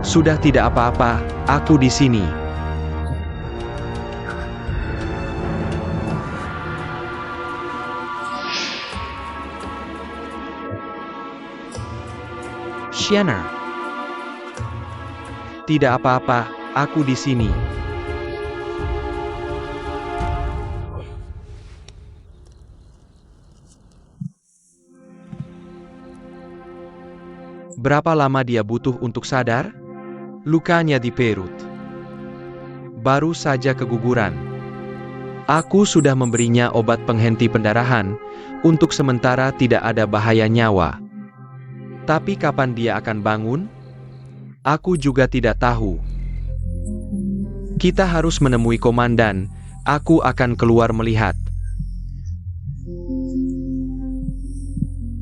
Sudah tidak apa-apa, aku di sini. Shanner. Tidak apa-apa, aku di sini. Berapa lama dia butuh untuk sadar? Lukanya di perut. Baru saja keguguran. Aku sudah memberinya obat penghenti pendarahan, untuk sementara tidak ada bahaya nyawa. Tapi kapan dia akan bangun? Aku juga tidak tahu. Kita harus menemui komandan, aku akan keluar melihat.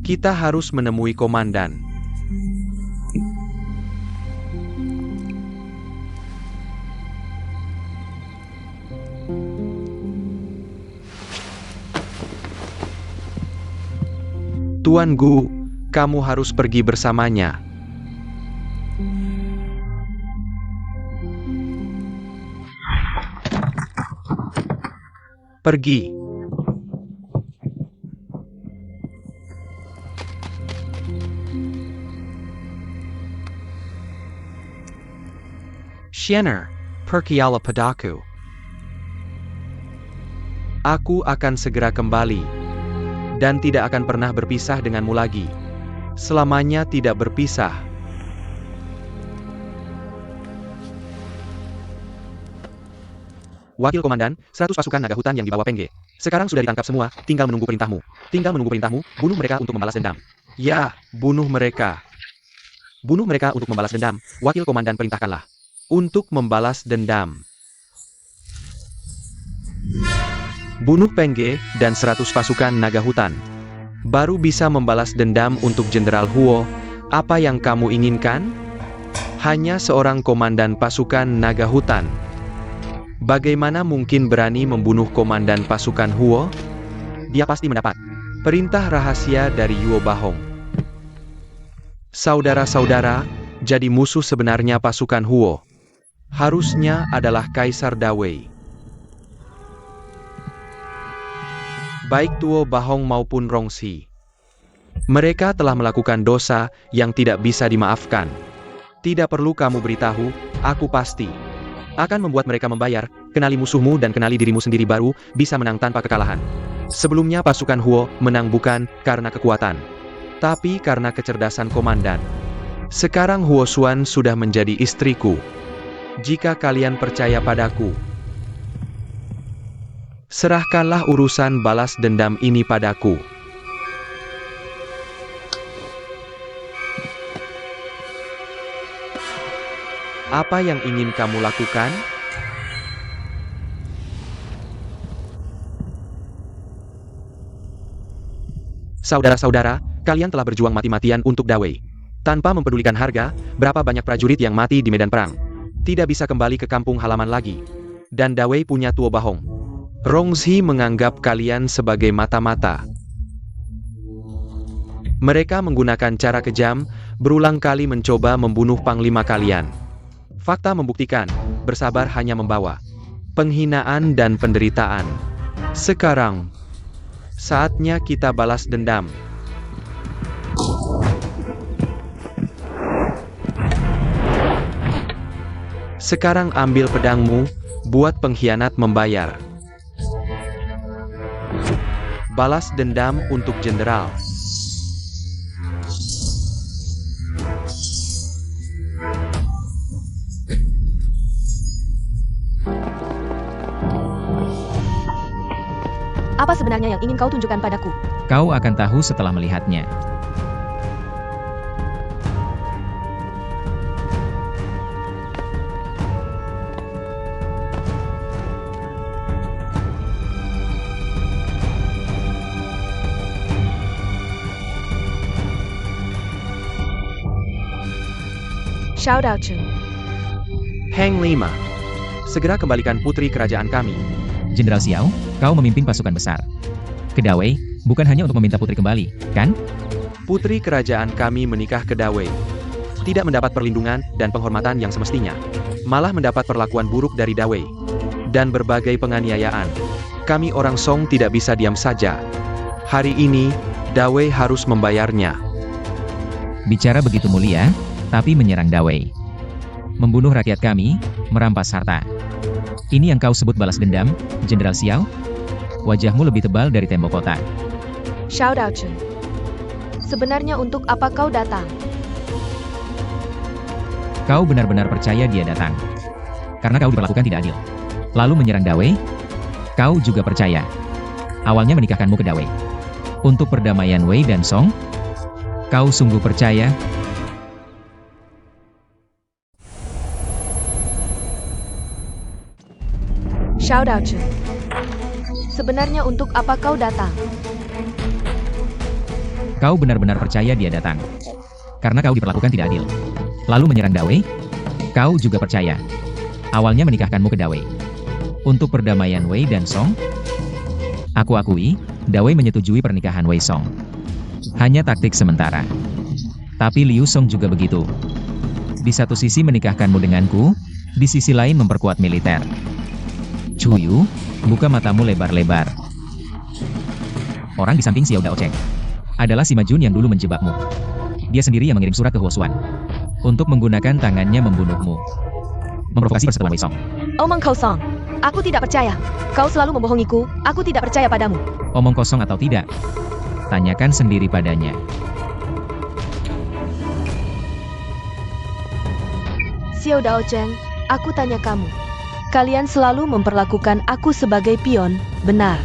Kita harus menemui komandan. Tuan Gu, kamu harus pergi bersamanya. Pergi. Shanner, pergilah padaku. Aku akan segera kembali. Dan tidak akan pernah berpisah denganmu lagi. Selamanya tidak berpisah. Wakil Komandan, 100 pasukan naga hutan yang dibawa Pengge. Sekarang sudah ditangkap semua, tinggal menunggu perintahmu. Tinggal menunggu perintahmu, bunuh mereka untuk membalas dendam. Ya, bunuh mereka. Bunuh mereka untuk membalas dendam, Wakil Komandan perintahkanlah. Untuk membalas dendam. Bunuh Pengge dan 100 pasukan naga hutan. Baru bisa membalas dendam untuk Jenderal Huo. Apa yang kamu inginkan? Hanya seorang komandan pasukan naga hutan. Bagaimana mungkin berani membunuh komandan pasukan Huo? Dia pasti mendapat perintah rahasia dari Yuo Bahong. Saudara-saudara, jadi musuh sebenarnya pasukan Huo harusnya adalah Kaisar Dawei. Baik Tuo Bahong maupun Rongxi. Mereka telah melakukan dosa yang tidak bisa dimaafkan. Tidak perlu kamu beritahu, aku pasti akan membuat mereka membayar. Kenali musuhmu dan kenali dirimu sendiri baru bisa menang tanpa kekalahan. Sebelumnya pasukan Huo menang bukan karena kekuatan, tapi karena kecerdasan komandan. Sekarang Huo Xuan sudah menjadi istriku. Jika kalian percaya padaku, serahkanlah urusan balas dendam ini padaku. Apa yang ingin kamu lakukan? Saudara-saudara, kalian telah berjuang mati-matian untuk Dawei. Tanpa mempedulikan harga, berapa banyak prajurit yang mati di medan perang. Tidak bisa kembali ke kampung halaman lagi. Dan Dawei punya Tuo Bahong. Rongxi menganggap kalian sebagai mata-mata. Mereka menggunakan cara kejam, berulang kali mencoba membunuh panglima kalian. Fakta membuktikan, bersabar hanya membawa penghinaan dan penderitaan. Sekarang, saatnya kita balas dendam. Sekarang ambil pedangmu, buat pengkhianat membayar. Balas dendam untuk jenderal. Apa sebenarnya yang ingin kau tunjukkan padaku? Kau akan tahu setelah melihatnya. Xiao Daochun. Heng Lima, segera kembalikan putri kerajaan kami. Jenderal Xiao, kau memimpin pasukan besar ke Dawei, bukan hanya untuk meminta putri kembali, kan? Putri kerajaan kami menikah ke Dawei. Tidak mendapat perlindungan dan penghormatan yang semestinya. Malah mendapat perlakuan buruk dari Dawei. Dan berbagai penganiayaan. Kami orang Song tidak bisa diam saja. Hari ini, Dawei harus membayarnya. Bicara begitu mulia, tapi menyerang Dawei. Membunuh rakyat kami, merampas harta. Ini yang kau sebut balas dendam, Jenderal Xiao? Wajahmu lebih tebal dari tembok kota. Xiao Daochun, sebenarnya untuk apa kau datang? Kau benar-benar percaya dia datang. Karena kau diperlakukan tidak adil. Lalu menyerang Dawei? Kau juga percaya. Awalnya menikahkanmu ke Dawei. Untuk perdamaian Wei dan Song? Kau sungguh percaya? Xiao Daochun, sebenarnya untuk apa kau datang? Kau benar-benar percaya dia datang. Karena kau diperlakukan tidak adil. Lalu menyerang Dawei? Kau juga percaya. Awalnya menikahkanmu ke Dawei. Untuk perdamaian Wei dan Song? Aku akui, Dawei menyetujui pernikahan Wei Song. Hanya taktik sementara. Tapi Liu Song juga begitu. Di satu sisi menikahkanmu denganku, di sisi lain memperkuat militer. Chuyu, buka matamu lebar-lebar. Orang di samping Xiao Daocheng adalah Sima Jun yang dulu menjebakmu. Dia sendiri yang mengirim surat ke Huo Xuan untuk menggunakan tangannya membunuhmu. Memprovokasi perseteruan Wei Song. Omong kosong. Aku tidak percaya. Kau selalu membohongiku. Aku tidak percaya padamu. Omong kosong atau tidak? Tanyakan sendiri padanya. Xiao Daocheng, aku tanya kamu. Kalian selalu memperlakukan aku sebagai pion, benar?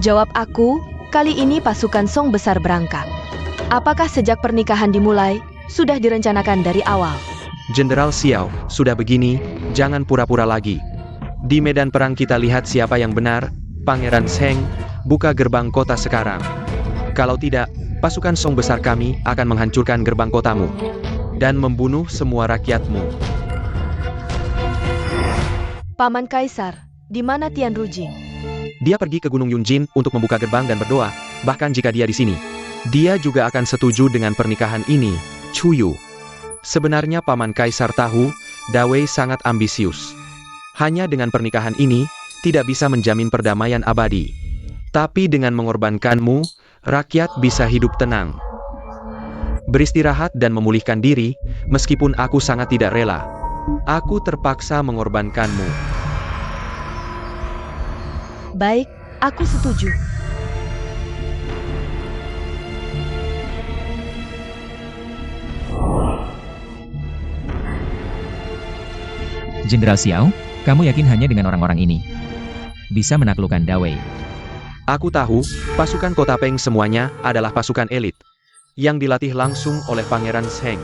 Jawab aku, kali ini pasukan Song besar berangkat. Apakah sejak pernikahan dimulai, sudah direncanakan dari awal? Jenderal Xiao, sudah begini, jangan pura-pura lagi. Di medan perang kita lihat siapa yang benar. Pangeran Zheng, buka gerbang kota sekarang. Kalau tidak, pasukan Song besar kami akan menghancurkan gerbang kotamu dan membunuh semua rakyatmu. Paman Kaisar, di mana Tian Rujing? Dia pergi ke Gunung Yunjin untuk membuka gerbang dan berdoa. Bahkan jika dia di sini, dia juga akan setuju dengan pernikahan ini, Chuyu. Sebenarnya Paman Kaisar tahu, Dawei sangat ambisius. Hanya dengan pernikahan ini, tidak bisa menjamin perdamaian abadi. Tapi dengan mengorbankanmu, rakyat bisa hidup tenang. Beristirahat dan memulihkan diri, meskipun aku sangat tidak rela. Aku terpaksa mengorbankanmu. Baik, aku setuju. Jenderal Xiao, kamu yakin hanya dengan orang-orang ini bisa menaklukkan Dawei? Aku tahu, pasukan Kota Peng semuanya adalah pasukan elit yang dilatih langsung oleh Pangeran Zheng.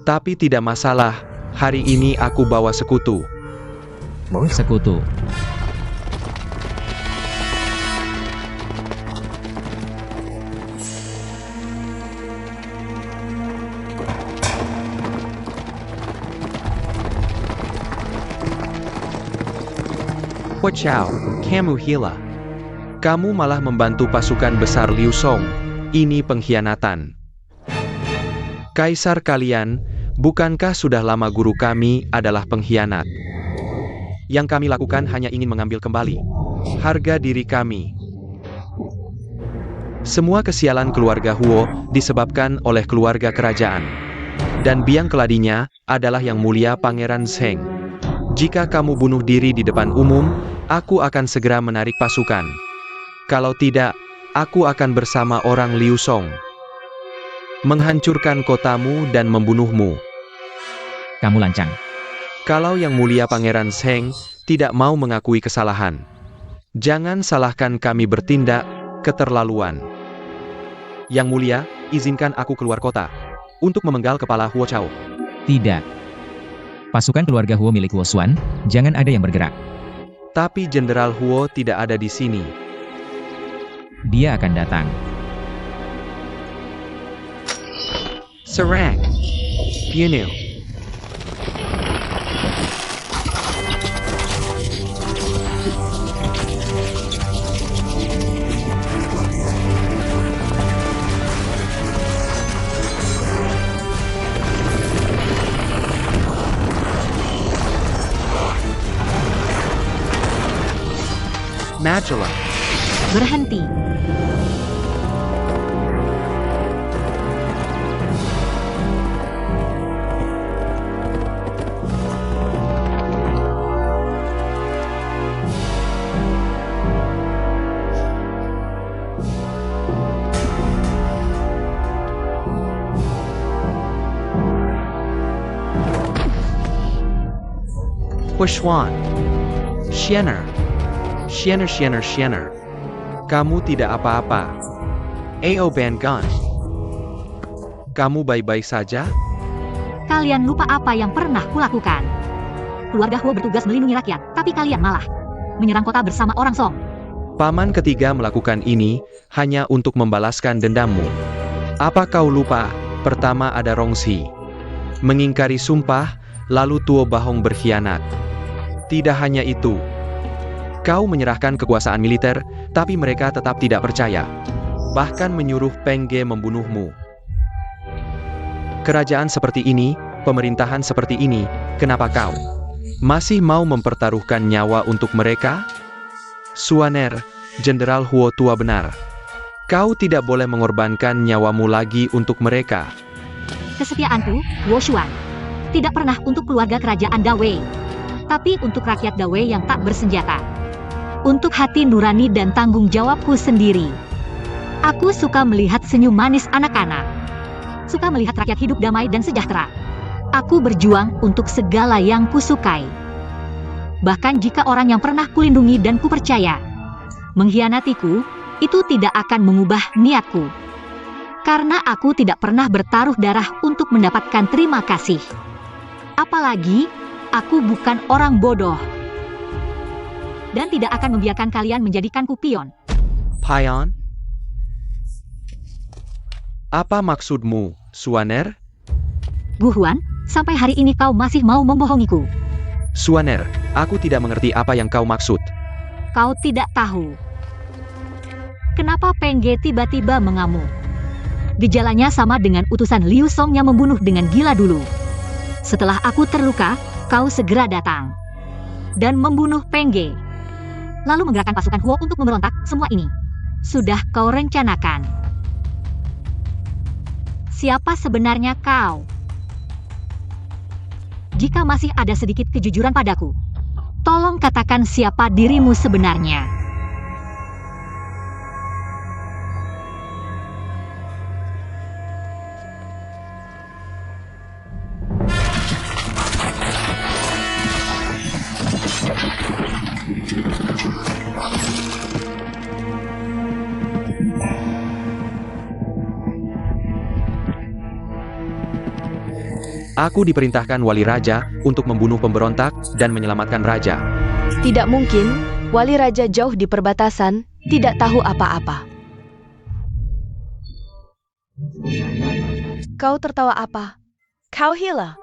Tapi tidak masalah, hari ini aku bawa sekutu. Sekutu. Wachau, kamu gila. Kamu malah membantu pasukan besar Liu Song. Ini pengkhianatan. Kaisar kalian, bukankah sudah lama guru kami adalah pengkhianat? Yang kami lakukan hanya ingin mengambil kembali harga diri kami. Semua kesialan keluarga Huo disebabkan oleh keluarga kerajaan. Dan biang keladinya adalah yang mulia Pangeran Zheng. Jika kamu bunuh diri di depan umum, aku akan segera menarik pasukan. Kalau tidak, aku akan bersama orang Liu Song menghancurkan kotamu dan membunuhmu. Kamu lancang. Kalau yang mulia Pangeran Zheng tidak mau mengakui kesalahan, jangan salahkan kami bertindak keterlaluan. Yang mulia, izinkan aku keluar kota untuk memenggal kepala Huo Chao. Tidak. Pasukan keluarga Huo milik Huo Xuan, jangan ada yang bergerak. Tapi Jenderal Huo tidak ada di sini. Dia akan datang. Serang! Pianil! Magellan! Berhenti. Huishuan. Shiener. Shiener. Kamu tidak apa-apa. Ao Bangan. Kamu baik-baik saja? Kalian lupa apa yang pernah kulakukan. Keluarga Huo bertugas melindungi rakyat, tapi kalian malah menyerang kota bersama orang Song. Paman ketiga melakukan ini hanya untuk membalaskan dendammu. Apa kau lupa? Pertama ada Rongzi. Mengingkari sumpah, lalu Tuo Bahong berkhianat. Tidak hanya itu. Kau menyerahkan kekuasaan militer, tapi mereka tetap tidak percaya. Bahkan menyuruh Peng Ge membunuhmu. Kerajaan seperti ini, pemerintahan seperti ini, kenapa kau masih mau mempertaruhkan nyawa untuk mereka? Suaner, Jenderal Huo tua benar. Kau tidak boleh mengorbankan nyawamu lagi untuk mereka. Kesetiaanku, Huo Xuan, tidak pernah untuk keluarga kerajaan Dawei, tapi untuk rakyat Dawei yang tak bersenjata. Untuk hati nurani dan tanggung jawabku sendiri. Aku suka melihat senyum manis anak-anak. Suka melihat rakyat hidup damai dan sejahtera. Aku berjuang untuk segala yang kusukai. Bahkan jika orang yang pernah kulindungi dan kupercaya mengkhianatiku, itu tidak akan mengubah niatku. Karena aku tidak pernah bertaruh darah untuk mendapatkan terima kasih. Apalagi, aku bukan orang bodoh. Dan tidak akan membiarkan kalian menjadikanku pion. Pion? Apa maksudmu, Suaner? Guhuan, sampai hari ini kau masih mau membohongiku. Suaner, aku tidak mengerti apa yang kau maksud. Kau tidak tahu. Kenapa Peng Ge tiba-tiba mengamuk? Gejalanya sama dengan utusan Liu Song yang membunuh dengan gila dulu. Setelah aku terluka, kau segera datang dan membunuh Peng Ge. Lalu menggerakkan pasukan Huo untuk memberontak. Semua ini sudah kau rencanakan. Siapa sebenarnya kau? Jika masih ada sedikit kejujuran padaku, tolong katakan siapa dirimu sebenarnya. Aku diperintahkan wali raja untuk membunuh pemberontak dan menyelamatkan raja. Tidak mungkin, wali raja jauh di perbatasan, tidak tahu apa-apa. Kau tertawa apa? Kau hila.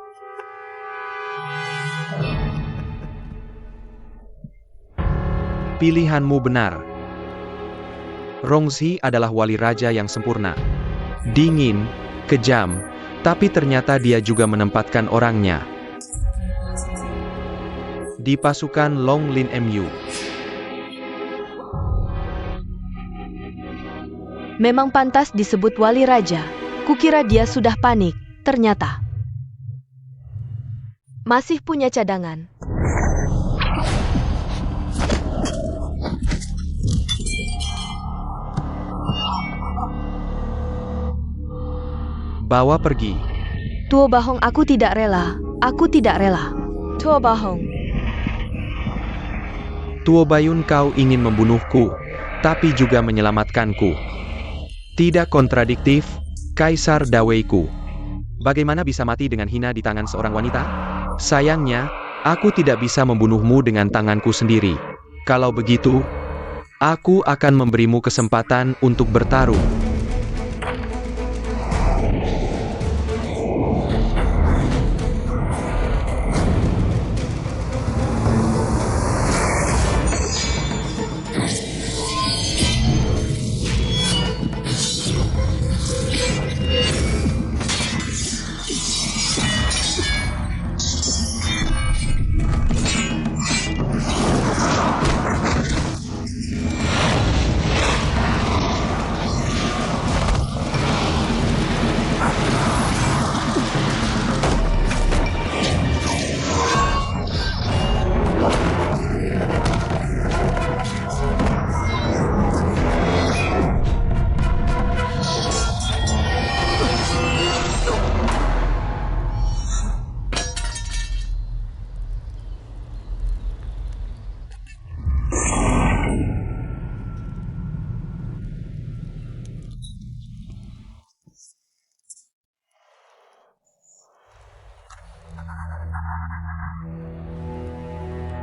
Pilihanmu benar. Rongzi adalah wali raja yang sempurna. Dingin, kejam, tapi ternyata dia juga menempatkan orangnya di pasukan Long Lin Mu. Memang pantas disebut wali raja. Kukira dia sudah panik, ternyata masih punya cadangan. Bawa pergi. Tuo Bahong, aku tidak rela. Aku tidak rela. Tuo Bahong. Tuo Bayun, kau ingin membunuhku, tapi juga menyelamatkanku. Tidak kontradiktif, Kaisar Daweiku. Bagaimana bisa mati dengan hina di tangan seorang wanita? Sayangnya, aku tidak bisa membunuhmu dengan tanganku sendiri. Kalau begitu, aku akan memberimu kesempatan untuk bertarung.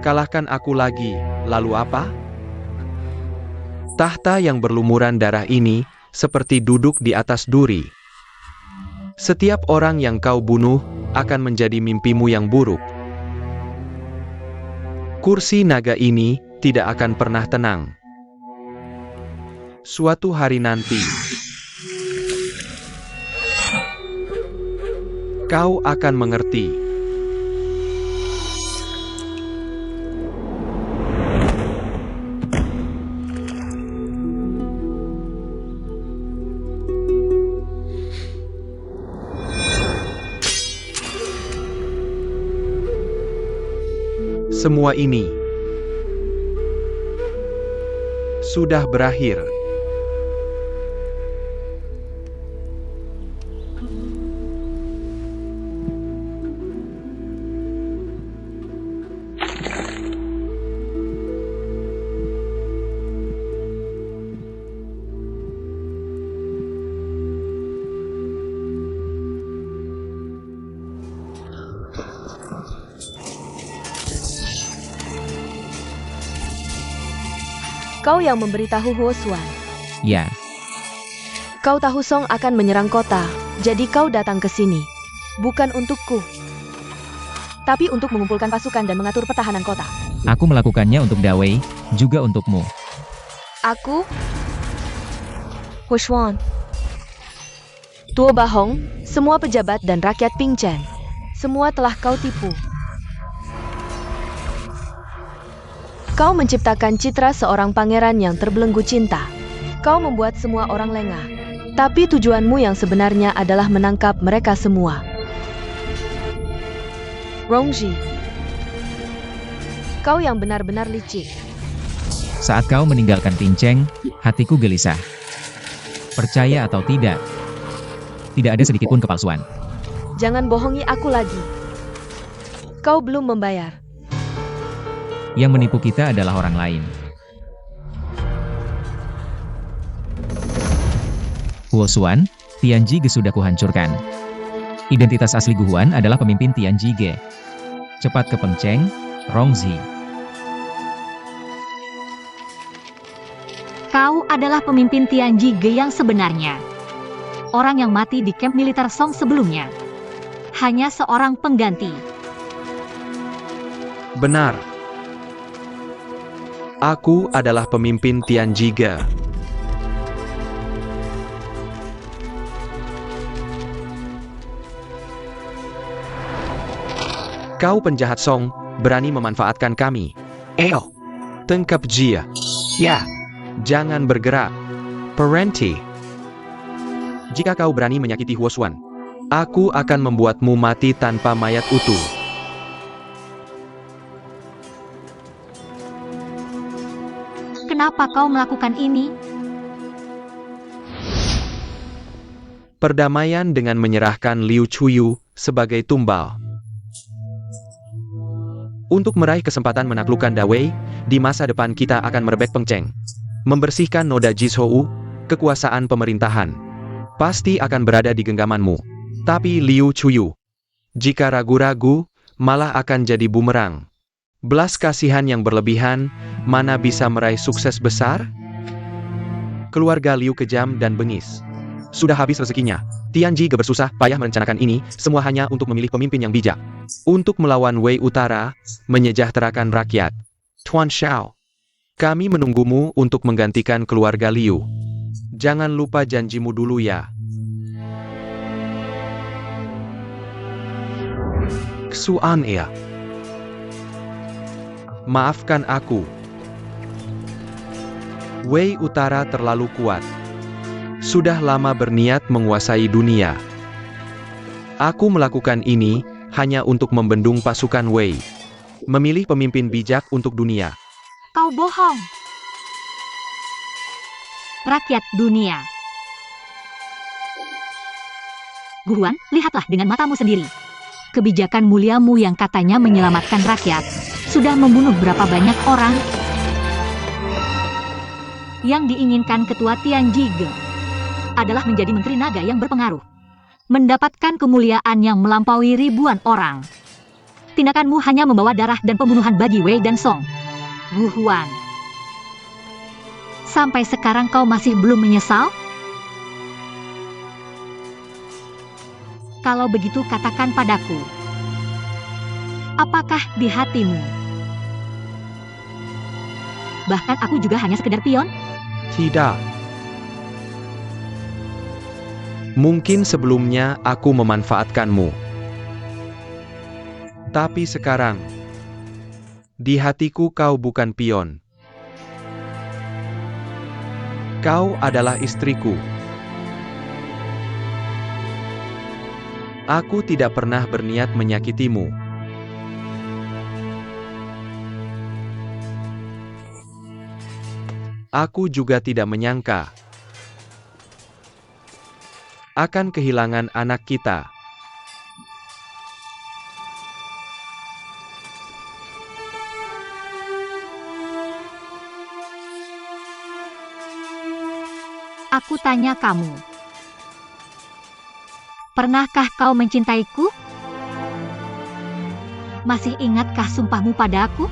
Kalahkan aku lagi, lalu apa? Tahta yang berlumuran darah ini seperti duduk di atas duri. Setiap orang yang kau bunuh akan menjadi mimpimu yang buruk. Kursi naga ini tidak akan pernah tenang. Suatu hari nanti, kau akan mengerti. Semua ini sudah berakhir. Kau yang memberitahu Huosuan. Ya, Kau tahu Song akan menyerang kota, jadi kau datang ke sini. Bukan untukku, tapi untuk mengumpulkan pasukan dan mengatur pertahanan kota. aku melakukannya untuk Dawei, juga untukmu. Aku, Huosuan, Tuo Bahong, semua pejabat dan rakyat Pingchen, semua telah kau tipu. Kau menciptakan citra seorang pangeran yang terbelenggu cinta. Kau membuat semua orang lengah. Tapi tujuanmu yang sebenarnya adalah menangkap mereka semua. Rongji, kau yang benar-benar licik. Saat kau meninggalkan Pinceng, hatiku gelisah. Percaya atau tidak, tidak ada sedikit pun kepalsuan. Jangan bohongi aku lagi. Kau belum membayar. Yang menipu kita adalah orang lain. Huosuan, Tianjige sudah kuhancurkan. Identitas asli Guhuan adalah pemimpin Tianjige. Cepat ke Pengcheng, Rongzi. Kau adalah pemimpin Tianjige yang sebenarnya. Orang yang mati di kamp militer Song sebelumnya. Hanya seorang pengganti. Benar. Aku adalah pemimpin Tianjige. Kau penjahat Song, berani memanfaatkan kami. Eo, tangkap dia. Ya, jangan bergerak. Parenti. Jika kau berani menyakiti Huosuan, aku akan membuatmu mati tanpa mayat utuh. Kenapa kau melakukan ini? Perdamaian dengan menyerahkan Liu Chuyu sebagai tumbal. Untuk meraih kesempatan menaklukkan Dawei, di masa depan kita akan merebek Pengcheng. Membersihkan noda Jishou, kekuasaan pemerintahan. Pasti akan berada di genggamanmu. Tapi Liu Chuyu, jika ragu-ragu, malah akan jadi bumerang. Belas kasihan yang berlebihan, mana bisa meraih sukses besar? Keluarga Liu kejam dan bengis. Sudah habis rezekinya. Tianjige bersusah payah merencanakan ini, semua hanya untuk memilih pemimpin yang bijak. Untuk melawan Wei Utara, menyejahterakan rakyat. Tuan Xiao, kami menunggumu untuk menggantikan keluarga Liu. Jangan lupa janjimu dulu ya. Xuan ya. Maafkan aku. Wei Utara terlalu kuat. Sudah lama berniat menguasai dunia. Aku melakukan ini hanya untuk membendung pasukan Wei. Memilih pemimpin bijak untuk dunia. Kau bohong. Rakyat dunia. Guruan, lihatlah dengan matamu sendiri. Kebijakan muliamu yang katanya menyelamatkan rakyat, sudah membunuh berapa banyak orang? Yang diinginkan ketua Tianjige adalah menjadi menteri naga yang berpengaruh. Mendapatkan kemuliaan yang melampaui ribuan orang. Tindakanmu hanya membawa darah dan pembunuhan bagi Wei dan Song. Gu Huan. Sampai sekarang kau masih belum menyesal? Kalau begitu katakan padaku. Apakah di hatimu? Bahkan aku juga hanya sekedar pion? Tidak. Mungkin sebelumnya aku memanfaatkanmu. Tapi sekarang, di hatiku kau bukan pion. Kau adalah istriku. Aku tidak pernah berniat menyakitimu. Aku juga tidak menyangka akan kehilangan anak kita. Aku tanya kamu. Pernahkah kau mencintaiku? Masih ingatkah sumpahmu padaku?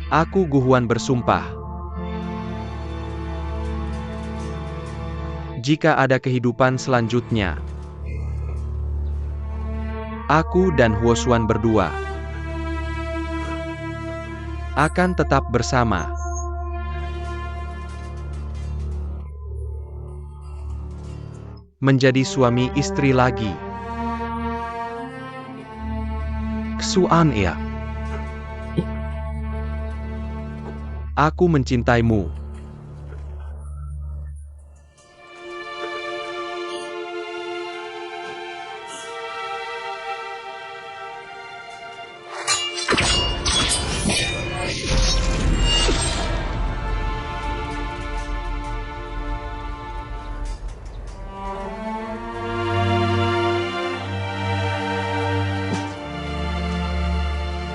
Aku Gu Huan bersumpah. Jika ada kehidupan selanjutnya, aku dan Huo Xuan berdua akan tetap bersama. Menjadi suami istri lagi. Xuan ya. Aku mencintaimu.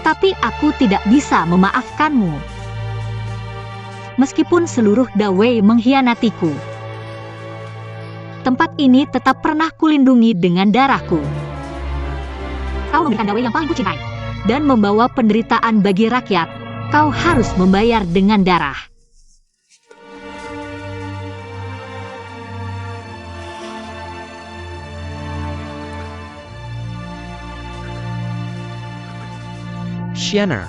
Tapi aku tidak bisa memaafkanmu. Meskipun seluruh Dawei mengkhianatiku, tempat ini tetap pernah kulindungi dengan darahku. Kau memberikan Dawei yang paling kucintai, dan membawa penderitaan bagi rakyat. Kau harus membayar dengan darah. Shanner,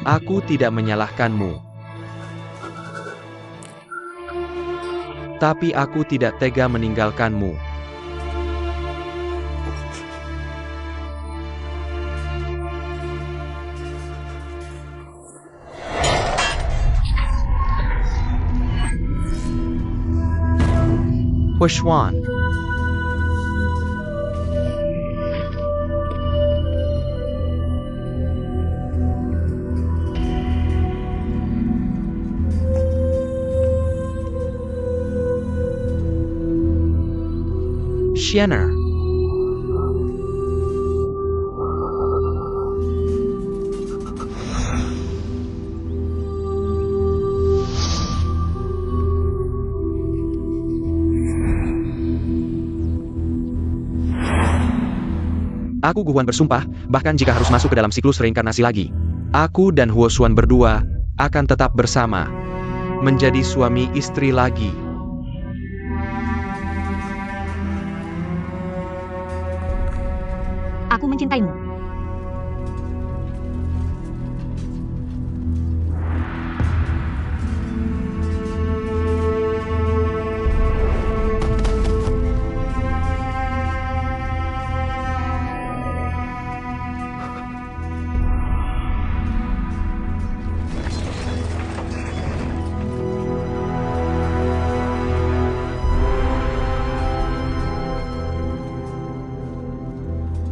aku tidak menyalahkanmu. Tapi aku tidak tega meninggalkanmu. Huo Xuan. Shanner. Aku Gu Huan bersumpah, bahkan jika harus masuk ke dalam siklus reinkarnasi lagi, aku dan Huo Xuan berdua akan tetap bersama, menjadi suami istri lagi. Aku mencintaimu.